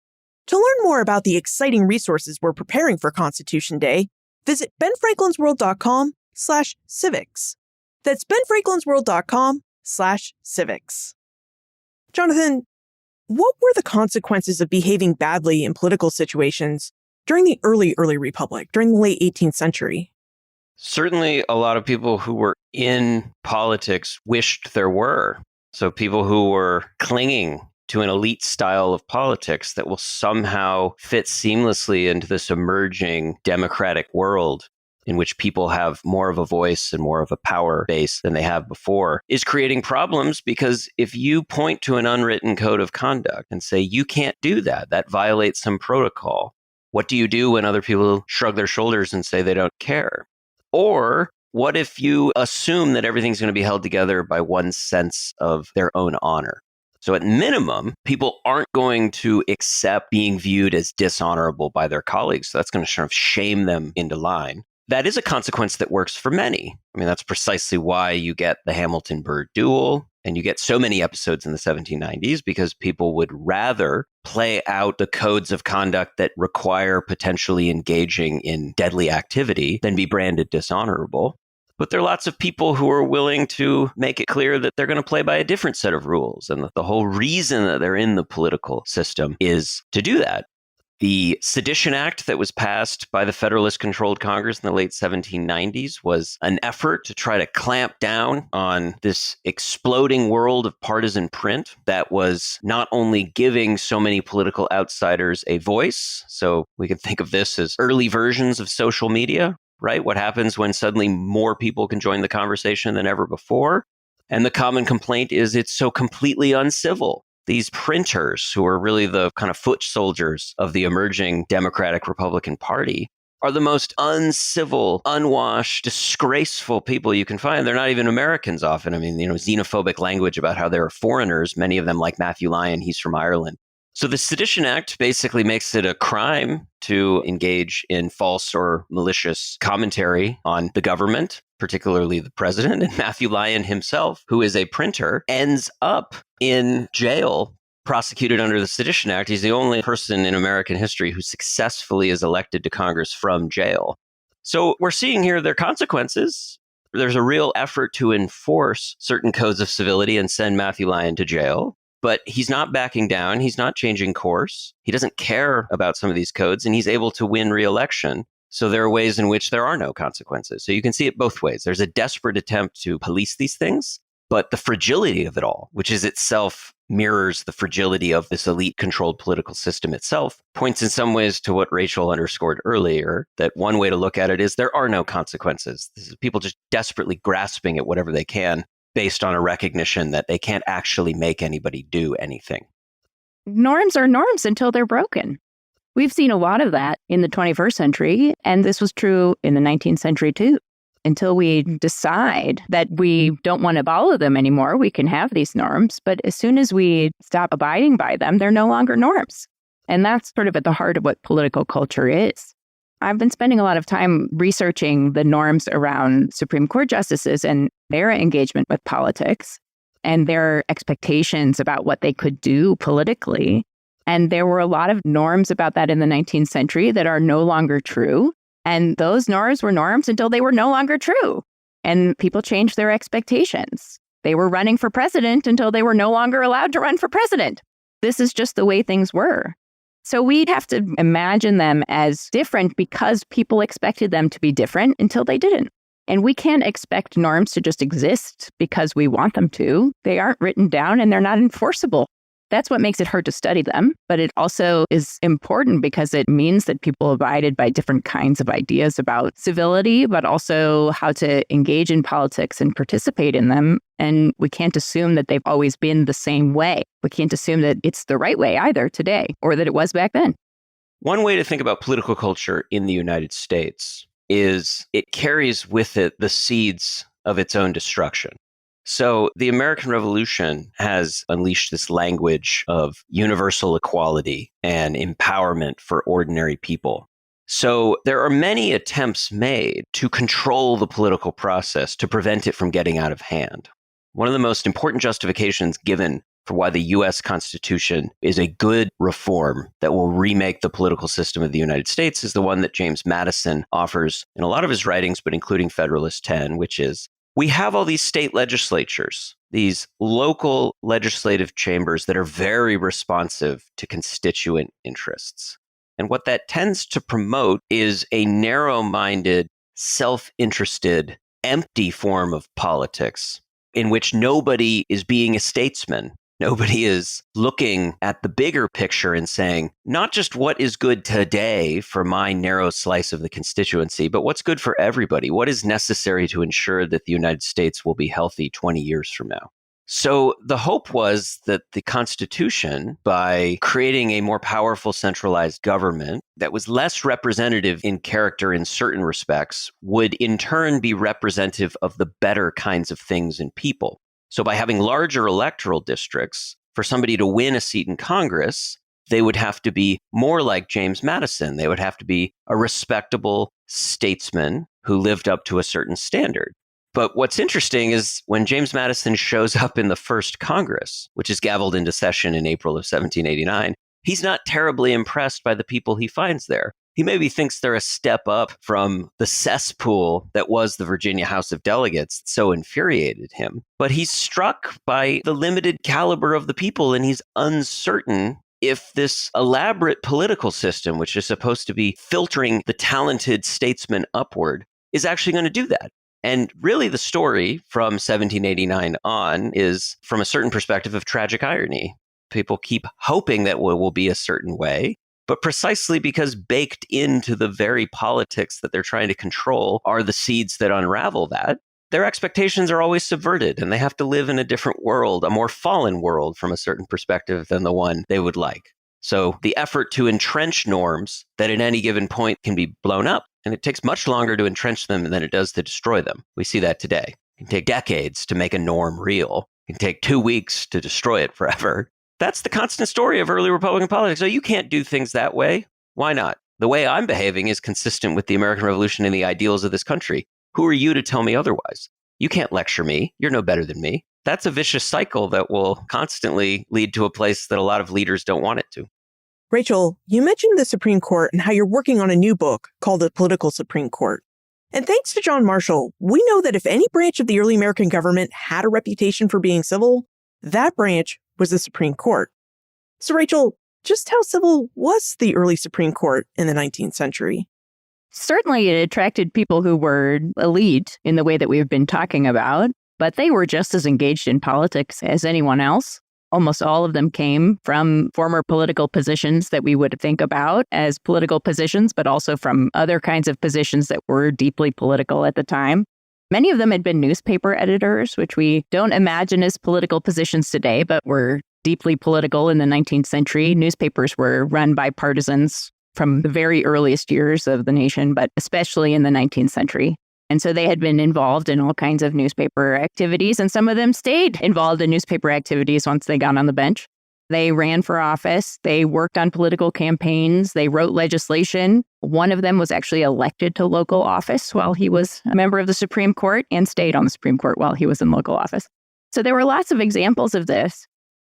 Speaker 2: To learn more about the exciting resources we're preparing for Constitution Day, visit benfranklinsworld.com/civics. That's benfranklinsworld.com/civics. Jonathan, what were the consequences of behaving badly in political situations during the early Republic, during the late 18th century?
Speaker 3: Certainly, a lot of people who were in politics wished there were. So people who were clinging to an elite style of politics that will somehow fit seamlessly into this emerging democratic world in which people have more of a voice and more of a power base than they have before is creating problems, because if you point to an unwritten code of conduct and say, you can't do that, that violates some protocol, what do you do when other people shrug their shoulders and say they don't care? Or what if you assume that everything's going to be held together by one sense of their own honor? So at minimum, people aren't going to accept being viewed as dishonorable by their colleagues. So that's going to sort of shame them into line. That is a consequence that works for many. I mean, that's precisely why you get the Hamilton-Burr duel, and you get so many episodes in the 1790s, because people would rather play out the codes of conduct that require potentially engaging in deadly activity than be branded dishonorable. But there are lots of people who are willing to make it clear that they're going to play by a different set of rules. And the whole reason that they're in the political system is to do that. The Sedition Act that was passed by the Federalist-controlled Congress in the late 1790s was an effort to try to clamp down on this exploding world of partisan print that was not only giving so many political outsiders a voice. So we can think of this as early versions of social media, right? What happens when suddenly more people can join the conversation than ever before? And the common complaint is it's so completely uncivil. These printers, who are really the kind of foot soldiers of the emerging Democratic Republican Party, are the most uncivil, unwashed, disgraceful people you can find. They're not even Americans often. I mean, xenophobic language about how they're foreigners, many of them like Matthew Lyon, he's from Ireland. So the Sedition Act basically makes it a crime to engage in false or malicious commentary on the government, particularly the president. And Matthew Lyon himself, who is a printer, ends up in jail, prosecuted under the Sedition Act. He's the only person in American history who successfully is elected to Congress from jail. So we're seeing here their consequences. There's a real effort to enforce certain codes of civility and send Matthew Lyon to jail. But he's not backing down. He's not changing course. He doesn't care about some of these codes, and he's able to win re-election. So there are ways in which there are no consequences. So you can see it both ways. There's a desperate attempt to police these things, but the fragility of it all, which is itself mirrors the fragility of this elite-controlled political system itself, points in some ways to what Rachel underscored earlier, that one way to look at it is there are no consequences. This is people just desperately grasping at whatever they can, based on a recognition that they can't actually make anybody do anything.
Speaker 4: Norms are norms until they're broken. We've seen a lot of that in the 21st century, and this was true in the 19th century too. Until we decide that we don't want to follow them anymore, we can have these norms. But as soon as we stop abiding by them, they're no longer norms. And that's sort of at the heart of what political culture is. I've been spending a lot of time researching the norms around Supreme Court justices and their engagement with politics and their expectations about what they could do politically. And there were a lot of norms about that in the 19th century that are no longer true. And those norms were norms until they were no longer true. And people changed their expectations. They were running for president until they were no longer allowed to run for president. This is just the way things were. So we'd have to imagine them as different because people expected them to be different until they didn't. And we can't expect norms to just exist because we want them to. They aren't written down and they're not enforceable. That's what makes it hard to study them. But it also is important because it means that people abided by different kinds of ideas about civility, but also how to engage in politics and participate in them. And we can't assume that they've always been the same way. We can't assume that it's the right way either today or that it was back then.
Speaker 3: One way to think about political culture in the United States is it carries with it the seeds of its own destruction. So the American Revolution has unleashed this language of universal equality and empowerment for ordinary people. So there are many attempts made to control the political process to prevent it from getting out of hand. One of the most important justifications given for why the U.S. Constitution is a good reform that will remake the political system of the United States is the one that James Madison offers in a lot of his writings, but including Federalist 10, which is, we have all these state legislatures, these local legislative chambers that are very responsive to constituent interests. And what that tends to promote is a narrow-minded, self-interested, empty form of politics in which nobody is being a statesman. Nobody is looking at the bigger picture and saying, not just what is good today for my narrow slice of the constituency, but what's good for everybody. What is necessary to ensure that the United States will be healthy 20 years from now? So the hope was that the Constitution, by creating a more powerful centralized government that was less representative in character in certain respects, would in turn be representative of the better kinds of things in people. So by having larger electoral districts, for somebody to win a seat in Congress, they would have to be more like James Madison. They would have to be a respectable statesman who lived up to a certain standard. But what's interesting is when James Madison shows up in the first Congress, which is gavelled into session in April of 1789, he's not terribly impressed by the people he finds there. He maybe thinks they're a step up from the cesspool that was the Virginia House of Delegates that so infuriated him. But he's struck by the limited caliber of the people, and he's uncertain if this elaborate political system, which is supposed to be filtering the talented statesmen upward, is actually going to do that. And really the story from 1789 on is, from a certain perspective, of tragic irony. People keep hoping that it will be a certain way, but precisely because baked into the very politics that they're trying to control are the seeds that unravel that, their expectations are always subverted, and they have to live in a different world, a more fallen world from a certain perspective than the one they would like. So the effort to entrench norms that at any given point can be blown up, and it takes much longer to entrench them than it does to destroy them. We see that today. It can take decades to make a norm real. It can take 2 weeks to destroy it forever. That's the constant story of early Republican politics. So you can't do things that way. Why not? The way I'm behaving is consistent with the American Revolution and the ideals of this country. Who are you to tell me otherwise? You can't lecture me. You're no better than me. That's a vicious cycle that will constantly lead to a place that a lot of leaders don't want it to.
Speaker 2: Rachel, you mentioned the Supreme Court and how you're working on a new book called The Political Supreme Court. And thanks to John Marshall, we know that if any branch of the early American government had a reputation for being civil, that branch was the Supreme Court. So Rachel, just how civil was the early Supreme Court in the 19th century?
Speaker 4: Certainly it attracted people who were elite in the way that we've been talking about, but they were just as engaged in politics as anyone else. Almost all of them came from former political positions that we would think about as political positions, but also from other kinds of positions that were deeply political at the time. Many of them had been newspaper editors, which we don't imagine as political positions today, but were deeply political in the 19th century. Newspapers were run by partisans from the very earliest years of the nation, but especially in the 19th century. And so they had been involved in all kinds of newspaper activities, and some of them stayed involved in newspaper activities once they got on the bench. They ran for office. They worked on political campaigns. They wrote legislation. One of them was actually elected to local office while he was a member of the Supreme Court and stayed on the Supreme Court while he was in local office. So there were lots of examples of this.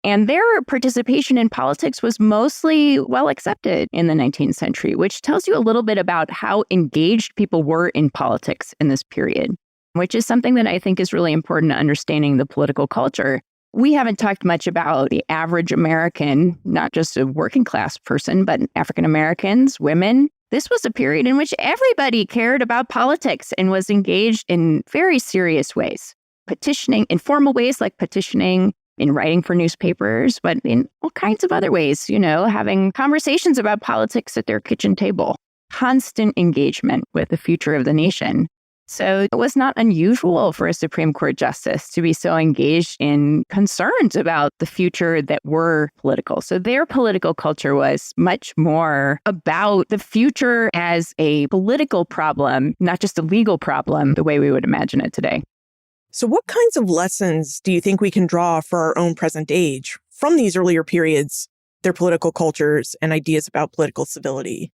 Speaker 4: And their participation in politics was mostly well accepted in the 19th century, which tells you a little bit about how engaged people were in politics in this period, which is something that I think is really important to understanding the political culture. We haven't talked much about the average American, not just a working class person, but African Americans, women. This was a period in which everybody cared about politics and was engaged in very serious ways, petitioning in formal ways like petitioning, in writing for newspapers, but in all kinds of other ways, having conversations about politics at their kitchen table, constant engagement with the future of the nation. So it was not unusual for a Supreme Court justice to be so engaged in concerns about the future that were political. So their political culture was much more about the future as a political problem, not just a legal problem, the way we would imagine it today.
Speaker 2: So what kinds of lessons do you think we can draw for our own present age from these earlier periods, their political cultures, and ideas about political civility?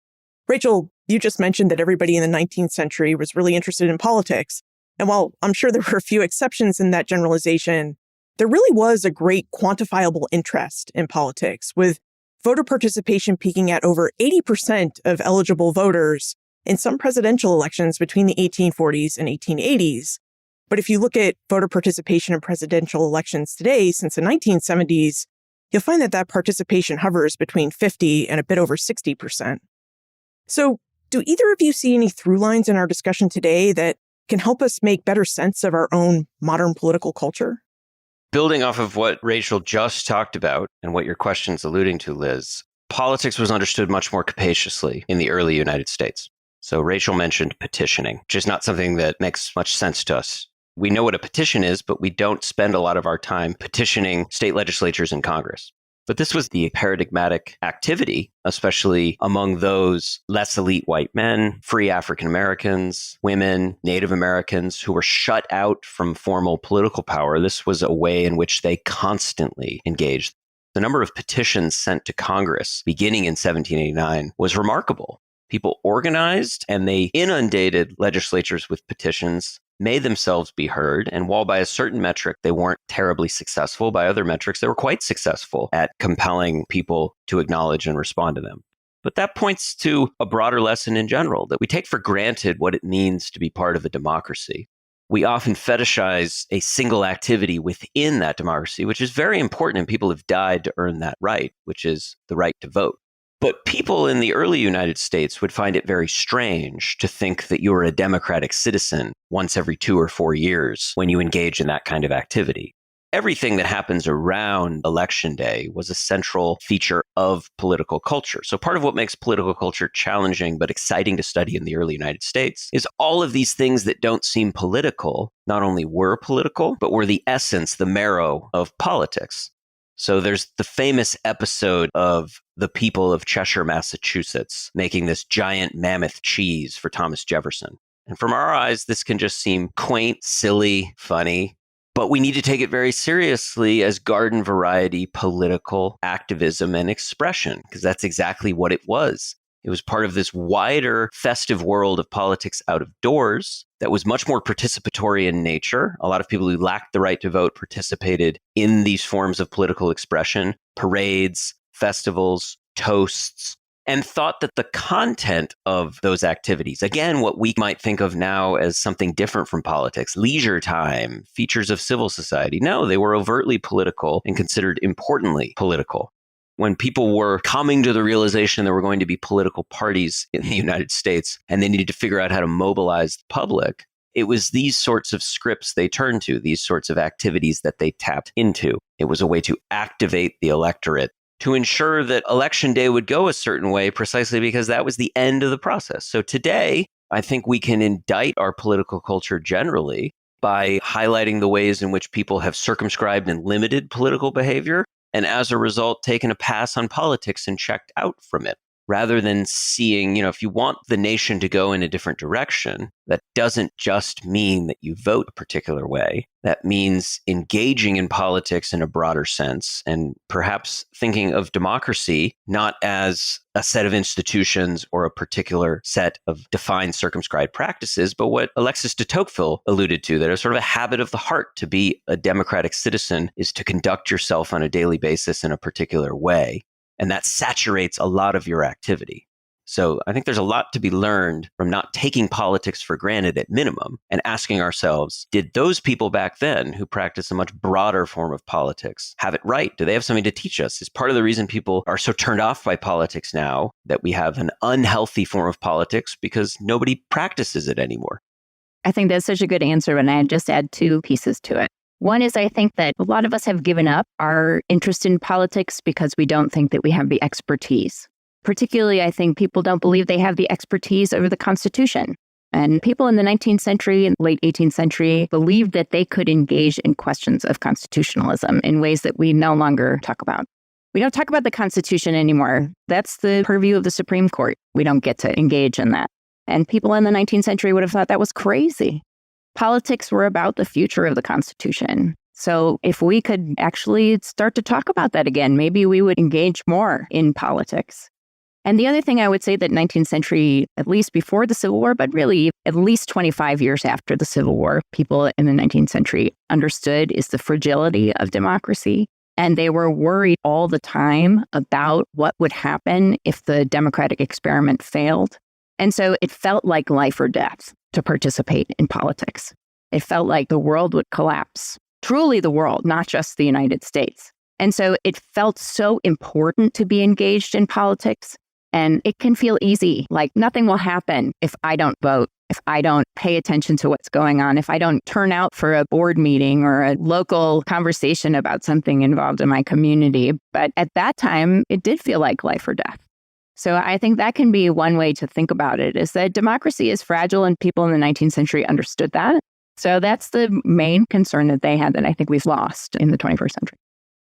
Speaker 2: Rachel, you just mentioned that everybody in the 19th century was really interested in politics. And while I'm sure there were a few exceptions in that generalization, there really was a great quantifiable interest in politics, with voter participation peaking at over 80% of eligible voters in some presidential elections between the 1840s and 1880s. But if you look at voter participation in presidential elections today, since the 1970s, you'll find that participation hovers between 50 and a bit over 60%. So do either of you see any through lines in our discussion today that can help us make better sense of our own modern political culture?
Speaker 3: Building off of what Rachel just talked about and what your question's alluding to, Liz, politics was understood much more capaciously in the early United States. So Rachel mentioned petitioning, which is not something that makes much sense to us. We know what a petition is, but we don't spend a lot of our time petitioning state legislatures and Congress. But this was the paradigmatic activity, especially among those less elite white men, free African Americans, women, Native Americans who were shut out from formal political power. This was a way in which they constantly engaged. The number of petitions sent to Congress beginning in 1789 was remarkable. People organized and they inundated legislatures with petitions, made themselves be heard. And while by a certain metric, they weren't terribly successful, by other metrics, they were quite successful at compelling people to acknowledge and respond to them. But that points to a broader lesson in general, that we take for granted what it means to be part of a democracy. We often fetishize a single activity within that democracy, which is very important, and people have died to earn that right, which is the right to vote. But people in the early United States would find it very strange to think that you were a democratic citizen once every 2 or 4 years when you engage in that kind of activity. Everything that happens around Election Day was a central feature of political culture. So part of what makes political culture challenging but exciting to study in the early United States is all of these things that don't seem political, not only were political, but were the essence, the marrow of politics. So there's the famous episode of the people of Cheshire, Massachusetts, making this giant mammoth cheese for Thomas Jefferson. And from our eyes, this can just seem quaint, silly, funny, but we need to take it very seriously as garden variety political activism and expression, because that's exactly what it was. It was part of this wider festive world of politics out of doors that was much more participatory in nature. A lot of people who lacked the right to vote participated in these forms of political expression, parades, festivals, toasts, and thought that the content of those activities, again, what we might think of now as something different from politics, leisure time, features of civil society. No, they were overtly political and considered importantly political. When people were coming to the realization there were going to be political parties in the United States and they needed to figure out how to mobilize the public, it was these sorts of scripts they turned to, these sorts of activities that they tapped into. It was a way to activate the electorate to ensure that Election Day would go a certain way precisely because that was the end of the process. So today, I think we can indict our political culture generally by highlighting the ways in which people have circumscribed and limited political behavior and as a result, taken a pass on politics and checked out from it. Rather than seeing, if you want the nation to go in a different direction, that doesn't just mean that you vote a particular way. That means engaging in politics in a broader sense and perhaps thinking of democracy not as a set of institutions or a particular set of defined circumscribed practices, but what Alexis de Tocqueville alluded to, that is sort of a habit of the heart. To be a democratic citizen is to conduct yourself on a daily basis in a particular way. And that saturates a lot of your activity. So I think there's a lot to be learned from not taking politics for granted at minimum and asking ourselves, did those people back then who practice a much broader form of politics have it right? Do they have something to teach us? Is part of the reason people are so turned off by politics now that we have an unhealthy form of politics because nobody practices it anymore?
Speaker 4: I think that's such a good answer, and I'd just add two pieces to it. One is I think that a lot of us have given up our interest in politics because we don't think that we have the expertise. Particularly, I think people don't believe they have the expertise over the Constitution. And people in the 19th century and late 18th century believed that they could engage in questions of constitutionalism in ways that we no longer talk about. We don't talk about the Constitution anymore. That's the purview of the Supreme Court. We don't get to engage in that. And people in the 19th century would have thought that was crazy. Politics were about the future of the Constitution. So if we could actually start to talk about that again, maybe we would engage more in politics. And the other thing I would say that 19th century, at least before the Civil War, but really at least 25 years after the Civil War, people in the 19th century understood is the fragility of democracy. And they were worried all the time about what would happen if the democratic experiment failed. And so it felt like life or death to participate in politics. It felt like the world would collapse, truly the world, not just the United States. And so it felt so important to be engaged in politics. And it can feel easy, like nothing will happen if I don't vote, if I don't pay attention to what's going on, if I don't turn out for a board meeting or a local conversation about something involved in my community. But at that time, it did feel like life or death. So I think that can be one way to think about it, is that democracy is fragile and people in the 19th century understood that. So that's the main concern that they had that I think we've lost in the 21st century.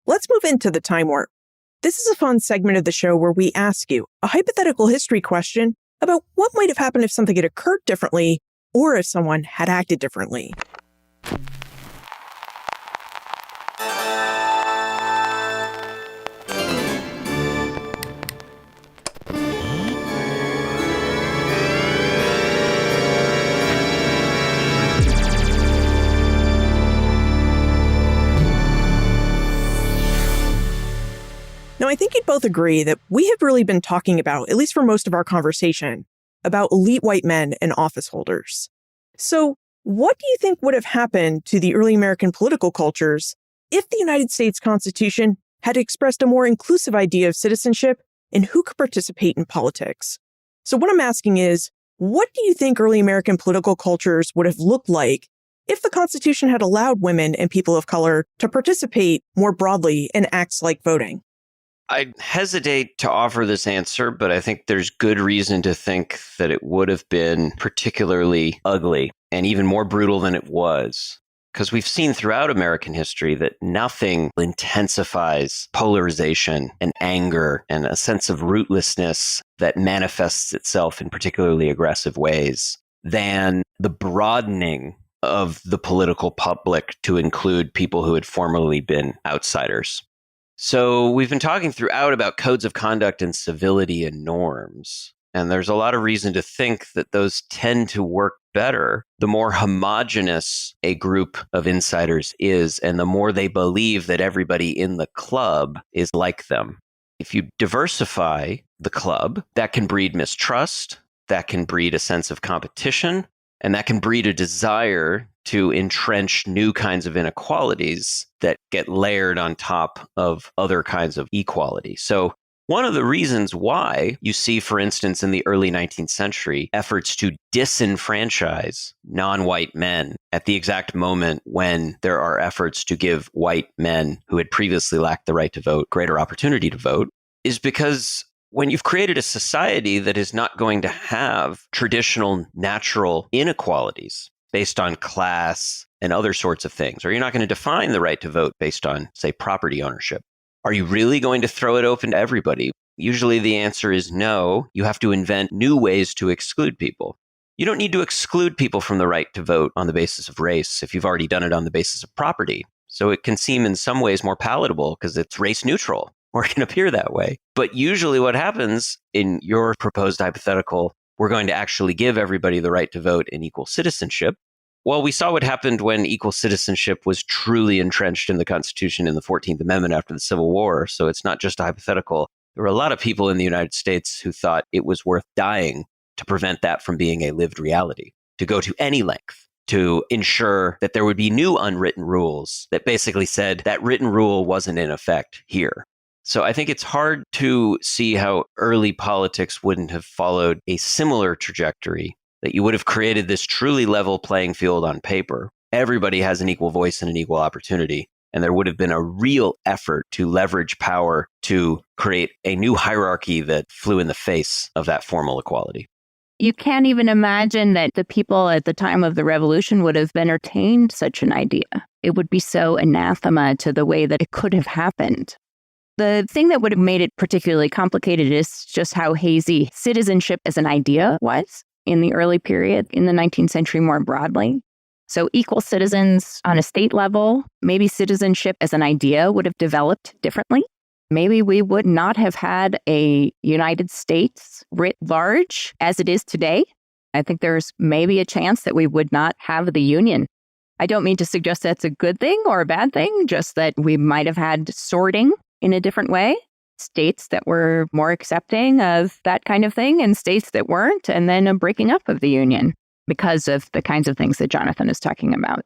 Speaker 2: Let's move into the time warp. This is a fun segment of the show where we ask you a hypothetical history question about what might have happened if something had occurred differently or if someone had acted differently. Now, I think you'd both agree that we have really been talking about, at least for most of our conversation, about elite white men and office holders. So what do you think would have happened to the early American political cultures if the United States Constitution had expressed a more inclusive idea of citizenship and who could participate in politics? So what I'm asking is, what do you think early American political cultures would have looked like if the Constitution had allowed women and people of color to participate more broadly in acts like voting?
Speaker 3: I hesitate to offer this answer, but I think there's good reason to think that it would have been particularly ugly and even more brutal than it was. Because we've seen throughout American history that nothing intensifies polarization and anger and a sense of rootlessness that manifests itself in particularly aggressive ways than the broadening of the political public to include people who had formerly been outsiders. So we've been talking throughout about codes of conduct and civility and norms. And there's a lot of reason to think that those tend to work better the more homogenous a group of insiders is, and the more they believe that everybody in the club is like them. If you diversify the club, that can breed mistrust, that can breed a sense of competition, and that can breed a desire to entrench new kinds of inequalities that get layered on top of other kinds of equality. So one of the reasons why you see, for instance, in the early 19th century, efforts to disenfranchise non-white men at the exact moment when there are efforts to give white men who had previously lacked the right to vote greater opportunity to vote, is because when you've created a society that is not going to have traditional natural inequalities based on class and other sorts of things, or you're not going to define the right to vote based on, say, property ownership, Are you really going to throw it open to everybody? Usually the answer is no. You have to invent new ways to exclude people. You don't need to exclude people from the right to vote on the basis of race if you've already done it on the basis of property. So it can seem in some ways more palatable because it's race neutral, or it can appear that way. But usually what happens in your proposed hypothetical, we're going to actually give everybody the right to vote and equal citizenship. Well, we saw what happened when equal citizenship was truly entrenched in the Constitution in the 14th Amendment after the Civil War. So it's not just a hypothetical. There were a lot of people in the United States who thought it was worth dying to prevent that from being a lived reality, to go to any length to ensure that there would be new unwritten rules that basically said that written rule wasn't in effect here. So I think it's hard to see how early politics wouldn't have followed a similar trajectory, that you would have created this truly level playing field on paper. Everybody has an equal voice and an equal opportunity. And there would have been a real effort to leverage power to create a new hierarchy that flew in the face of that formal equality.
Speaker 4: You can't even imagine that the people at the time of the revolution would have entertained such an idea. It would be so anathema to the way that it could have happened. The thing that would have made it particularly complicated is just how hazy citizenship as an idea was in the early period, in the 19th century more broadly. So equal citizens on a state level, maybe citizenship as an idea would have developed differently. Maybe we would not have had a United States writ large as it is today. I think there's maybe a chance that we would not have the Union. I don't mean to suggest that's a good thing or a bad thing, just that we might have had sorting in a different way. States that were more accepting of that kind of thing and states that weren't, and then a breaking up of the Union because of the kinds of things that Jonathan is talking about.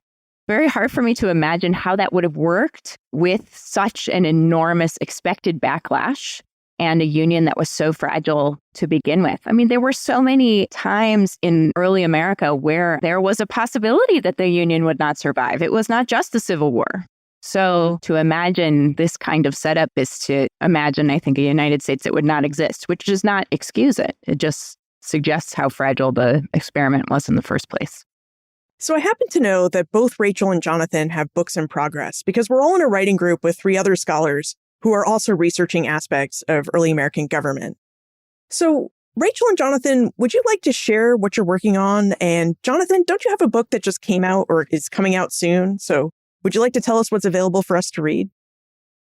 Speaker 4: Very hard for me to imagine how that would have worked with such an enormous expected backlash and a union that was so fragile to begin with. I mean, there were so many times in early America where there was a possibility that the union would not survive. It was not just the Civil War. So to imagine this kind of setup is to imagine, I think, a United States that would not exist, which does not excuse it. It just suggests how fragile the experiment was in the first place.
Speaker 2: So I happen to know that both Rachel and Jonathan have books in progress because we're all in a writing group with 3 other scholars who are also researching aspects of early American government. So Rachel and Jonathan, would you like to share what you're working on? And Jonathan, don't you have a book that just came out or is coming out soon? So would you like to tell us what's available for us to read?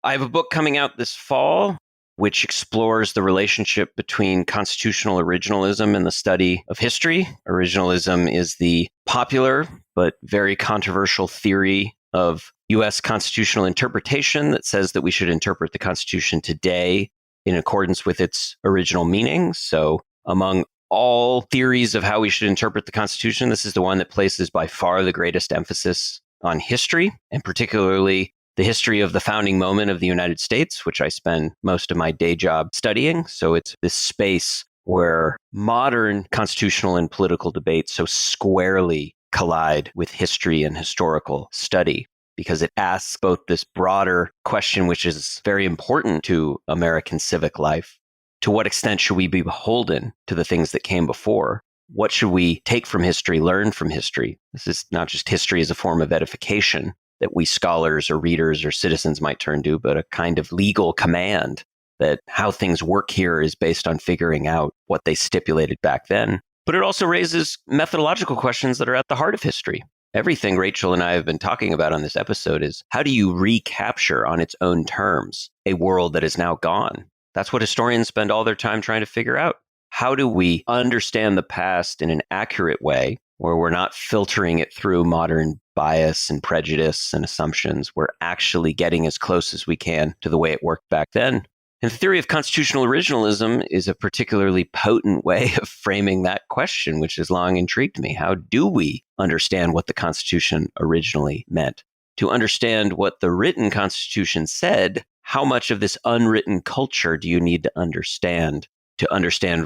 Speaker 3: I have a book coming out this fall, which explores the relationship between constitutional originalism and the study of history. Originalism is the popular but very controversial theory of U.S. constitutional interpretation that says that we should interpret the Constitution today in accordance with its original meaning. So among all theories of how we should interpret the Constitution, this is the one that places by far the greatest emphasis on history, and particularly the history of the founding moment of the United States, which I spend most of my day job studying. So it's this space where modern constitutional and political debates so squarely collide with history and historical study, because it asks both this broader question, which is very important to American civic life. To what extent should we be beholden to the things that came before? What should we take from history, learn from history? This is not just history as a form of edification that we scholars or readers or citizens might turn to, but a kind of legal command that how things work here is based on figuring out what they stipulated back then. But it also raises methodological questions that are at the heart of history. Everything Rachel and I have been talking about on this episode is how do you recapture on its own terms a world that is now gone? That's what historians spend all their time trying to figure out. How do we understand the past in an accurate way where we're not filtering it through modern bias and prejudice and assumptions? We're actually getting as close as we can to the way it worked back then. And the theory of constitutional originalism is a particularly potent way of framing that question, which has long intrigued me. How do we understand what the Constitution originally meant? To understand what the written Constitution said, how much of this unwritten culture do you need to understand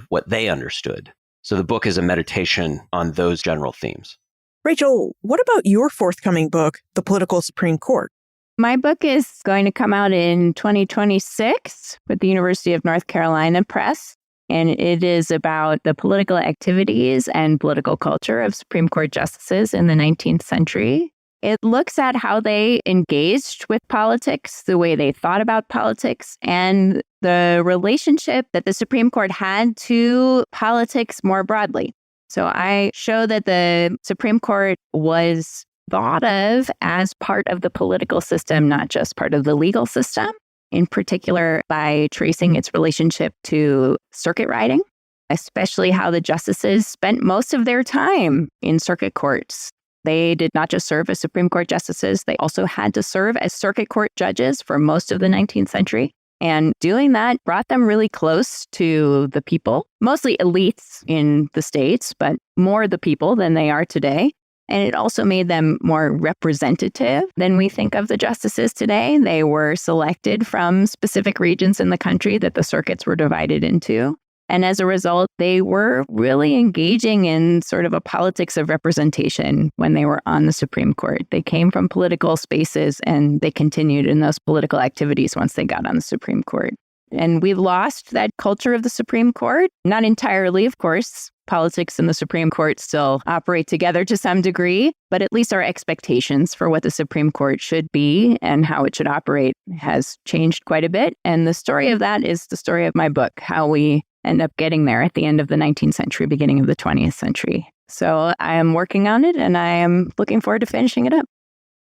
Speaker 3: what they understood? So the book is a meditation on those general themes.
Speaker 2: Rachel, what about your forthcoming book, The Political Supreme Court?
Speaker 4: My book is going to come out in 2026 with the University of North Carolina Press, and it is about the political activities and political culture of Supreme Court justices in the 19th century. It looks at how they engaged with politics, the way they thought about politics, and the relationship that the Supreme Court had to politics more broadly. So I show that the Supreme Court was thought of as part of the political system, not just part of the legal system, in particular by tracing its relationship to circuit riding, especially how the justices spent most of their time in circuit courts. They did not just serve as Supreme Court justices, they also had to serve as circuit court judges for most of the 19th century. And doing that brought them really close to the people, mostly elites in the states, but more the people than they are today. And it also made them more representative than we think of the justices today. They were selected from specific regions in the country that the circuits were divided into. And as a result, they were really engaging in sort of a politics of representation when they were on the Supreme Court. They came from political spaces and they continued in those political activities once they got on the Supreme Court. And we lost that culture of the Supreme Court. Not entirely, of course. Politics and the Supreme Court still operate together to some degree, but at least our expectations for what the Supreme Court should be and how it should operate has changed quite a bit. And the story of that is the story of my book, how we end up getting there at the end of the 19th century, beginning of the 20th century. So I am working on it and I am looking forward to finishing it up.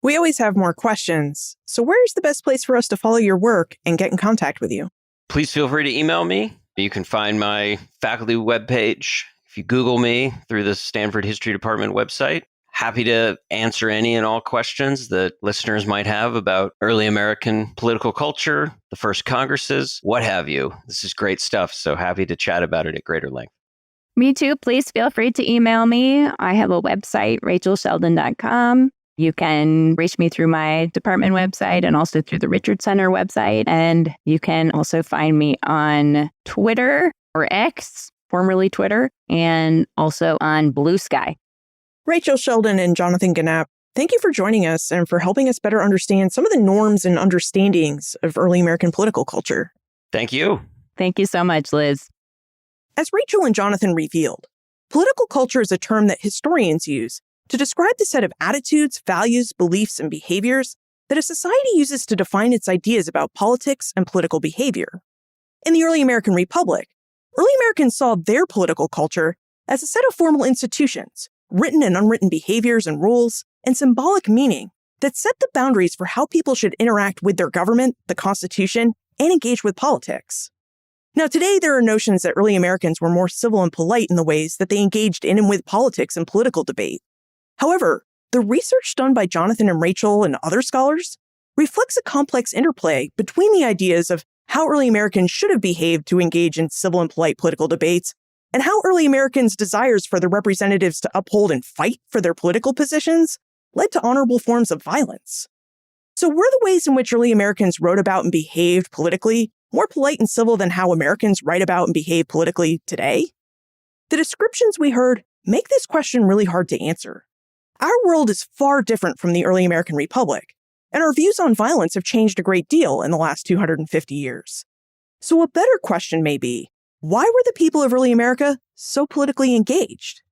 Speaker 2: We always have more questions. So where's the best place for us to follow your work and get in contact with you?
Speaker 3: Please feel free to email me. You can find my faculty webpage if you Google me through the Stanford History Department website. Happy to answer any and all questions that listeners might have about early American political culture, the first Congresses, what have you. This is great stuff, so happy to chat about it at greater length.
Speaker 4: Me too. Please feel free to email me. I have a website, rachelshelden.com. You can reach me through my department website and also through the Richard Center website. And you can also find me on Twitter or X, formerly Twitter, and also on Blue Sky.
Speaker 2: Rachel Shelden and Jonathan Gienapp, thank you for joining us and for helping us better understand some of the norms and understandings of early American political culture.
Speaker 3: Thank you.
Speaker 4: Thank you so much, Liz.
Speaker 2: As Rachel and Jonathan revealed, political culture is a term that historians use to describe the set of attitudes, values, beliefs, and behaviors that a society uses to define its ideas about politics and political behavior. In the early American Republic, early Americans saw their political culture as a set of formal institutions, written and unwritten behaviors and rules, and symbolic meaning that set the boundaries for how people should interact with their government, the Constitution, and engage with politics. Now, today, there are notions that early Americans were more civil and polite in the ways that they engaged in and with politics and political debate. However, the research done by Jonathan and Rachel and other scholars reflects a complex interplay between the ideas of how early Americans should have behaved to engage in civil and polite political debates and how early Americans' desires for their representatives to uphold and fight for their political positions led to honorable forms of violence. So were the ways in which early Americans wrote about and behaved politically more polite and civil than how Americans write about and behave politically today? The descriptions we heard make this question really hard to answer. Our world is far different from the early American Republic, and our views on violence have changed a great deal in the last 250 years. So a better question may be, why were the people of early America so politically engaged?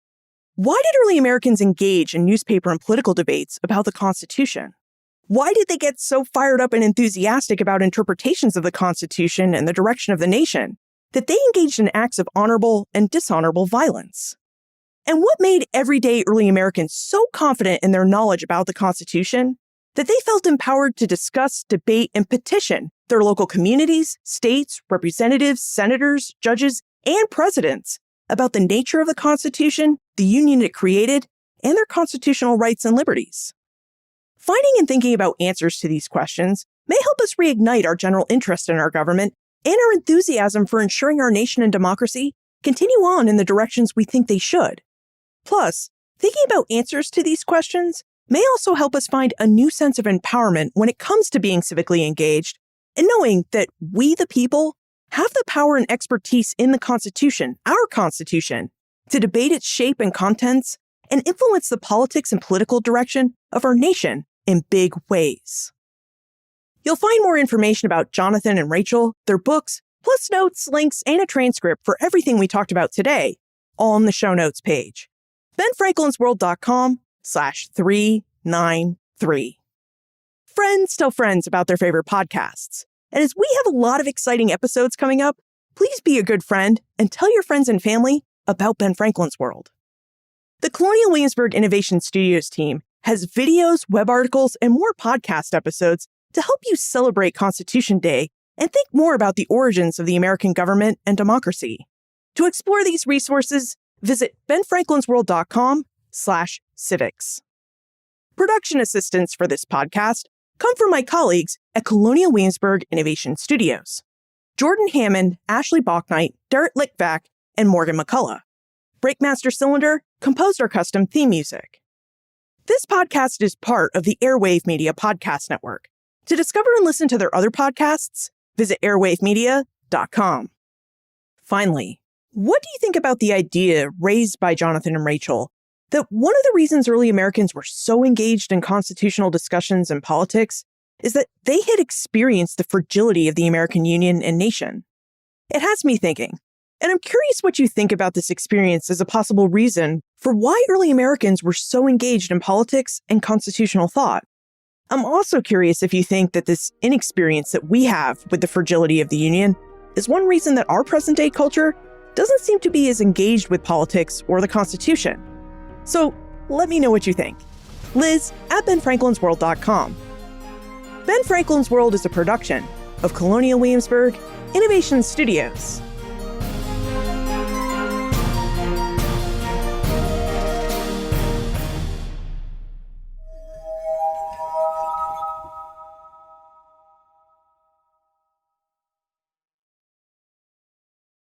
Speaker 2: Why did early Americans engage in newspaper and political debates about the Constitution? Why did they get so fired up and enthusiastic about interpretations of the Constitution and the direction of the nation that they engaged in acts of honorable and dishonorable violence? And what made everyday early Americans so confident in their knowledge about the Constitution that they felt empowered to discuss, debate, and petition their local communities, states, representatives, senators, judges, and presidents about the nature of the Constitution, the union it created, and their constitutional rights and liberties? Finding and thinking about answers to these questions may help us reignite our general interest in our government and our enthusiasm for ensuring our nation and democracy continue on in the directions we think they should. Plus, thinking about answers to these questions may also help us find a new sense of empowerment when it comes to being civically engaged and knowing that we, the people, have the power and expertise in the Constitution, our Constitution, to debate its shape and contents and influence the politics and political direction of our nation in big ways. You'll find more information about Jonathan and Rachel, their books, plus notes, links, and a transcript for everything we talked about today, all on the show notes page. BenFranklinsWorld.com/393. 3. Friends tell friends about their favorite podcasts. And as we have a lot of exciting episodes coming up, please be a good friend and tell your friends and family about Ben Franklin's World. The Colonial Williamsburg Innovation Studios team has videos, web articles, and more podcast episodes to help you celebrate Constitution Day and think more about the origins of the American government and democracy. To explore these resources, visit benfranklinsworld.com/civics. Production assistance for this podcast come from my colleagues at Colonial Williamsburg Innovation Studios: Jordan Hammond, Ashley Bachnight, Derek Lickback, and Morgan McCullough. Breakmaster Cylinder composed our custom theme music. This podcast is part of the Airwave Media Podcast Network. To discover and listen to their other podcasts, visit airwavemedia.com. Finally, what do you think about the idea raised by Jonathan and Rachel that one of the reasons early Americans were so engaged in constitutional discussions and politics is that they had experienced the fragility of the American Union and nation? It has me thinking, and I'm curious what you think about this experience as a possible reason for why early Americans were so engaged in politics and constitutional thought. I'm also curious if you think that this inexperience that we have with the fragility of the Union is one reason that our present-day culture doesn't seem to be as engaged with politics or the Constitution. So let me know what you think. Liz at benfranklinsworld.com. Ben Franklin's World is a production of Colonial Williamsburg Innovation Studios.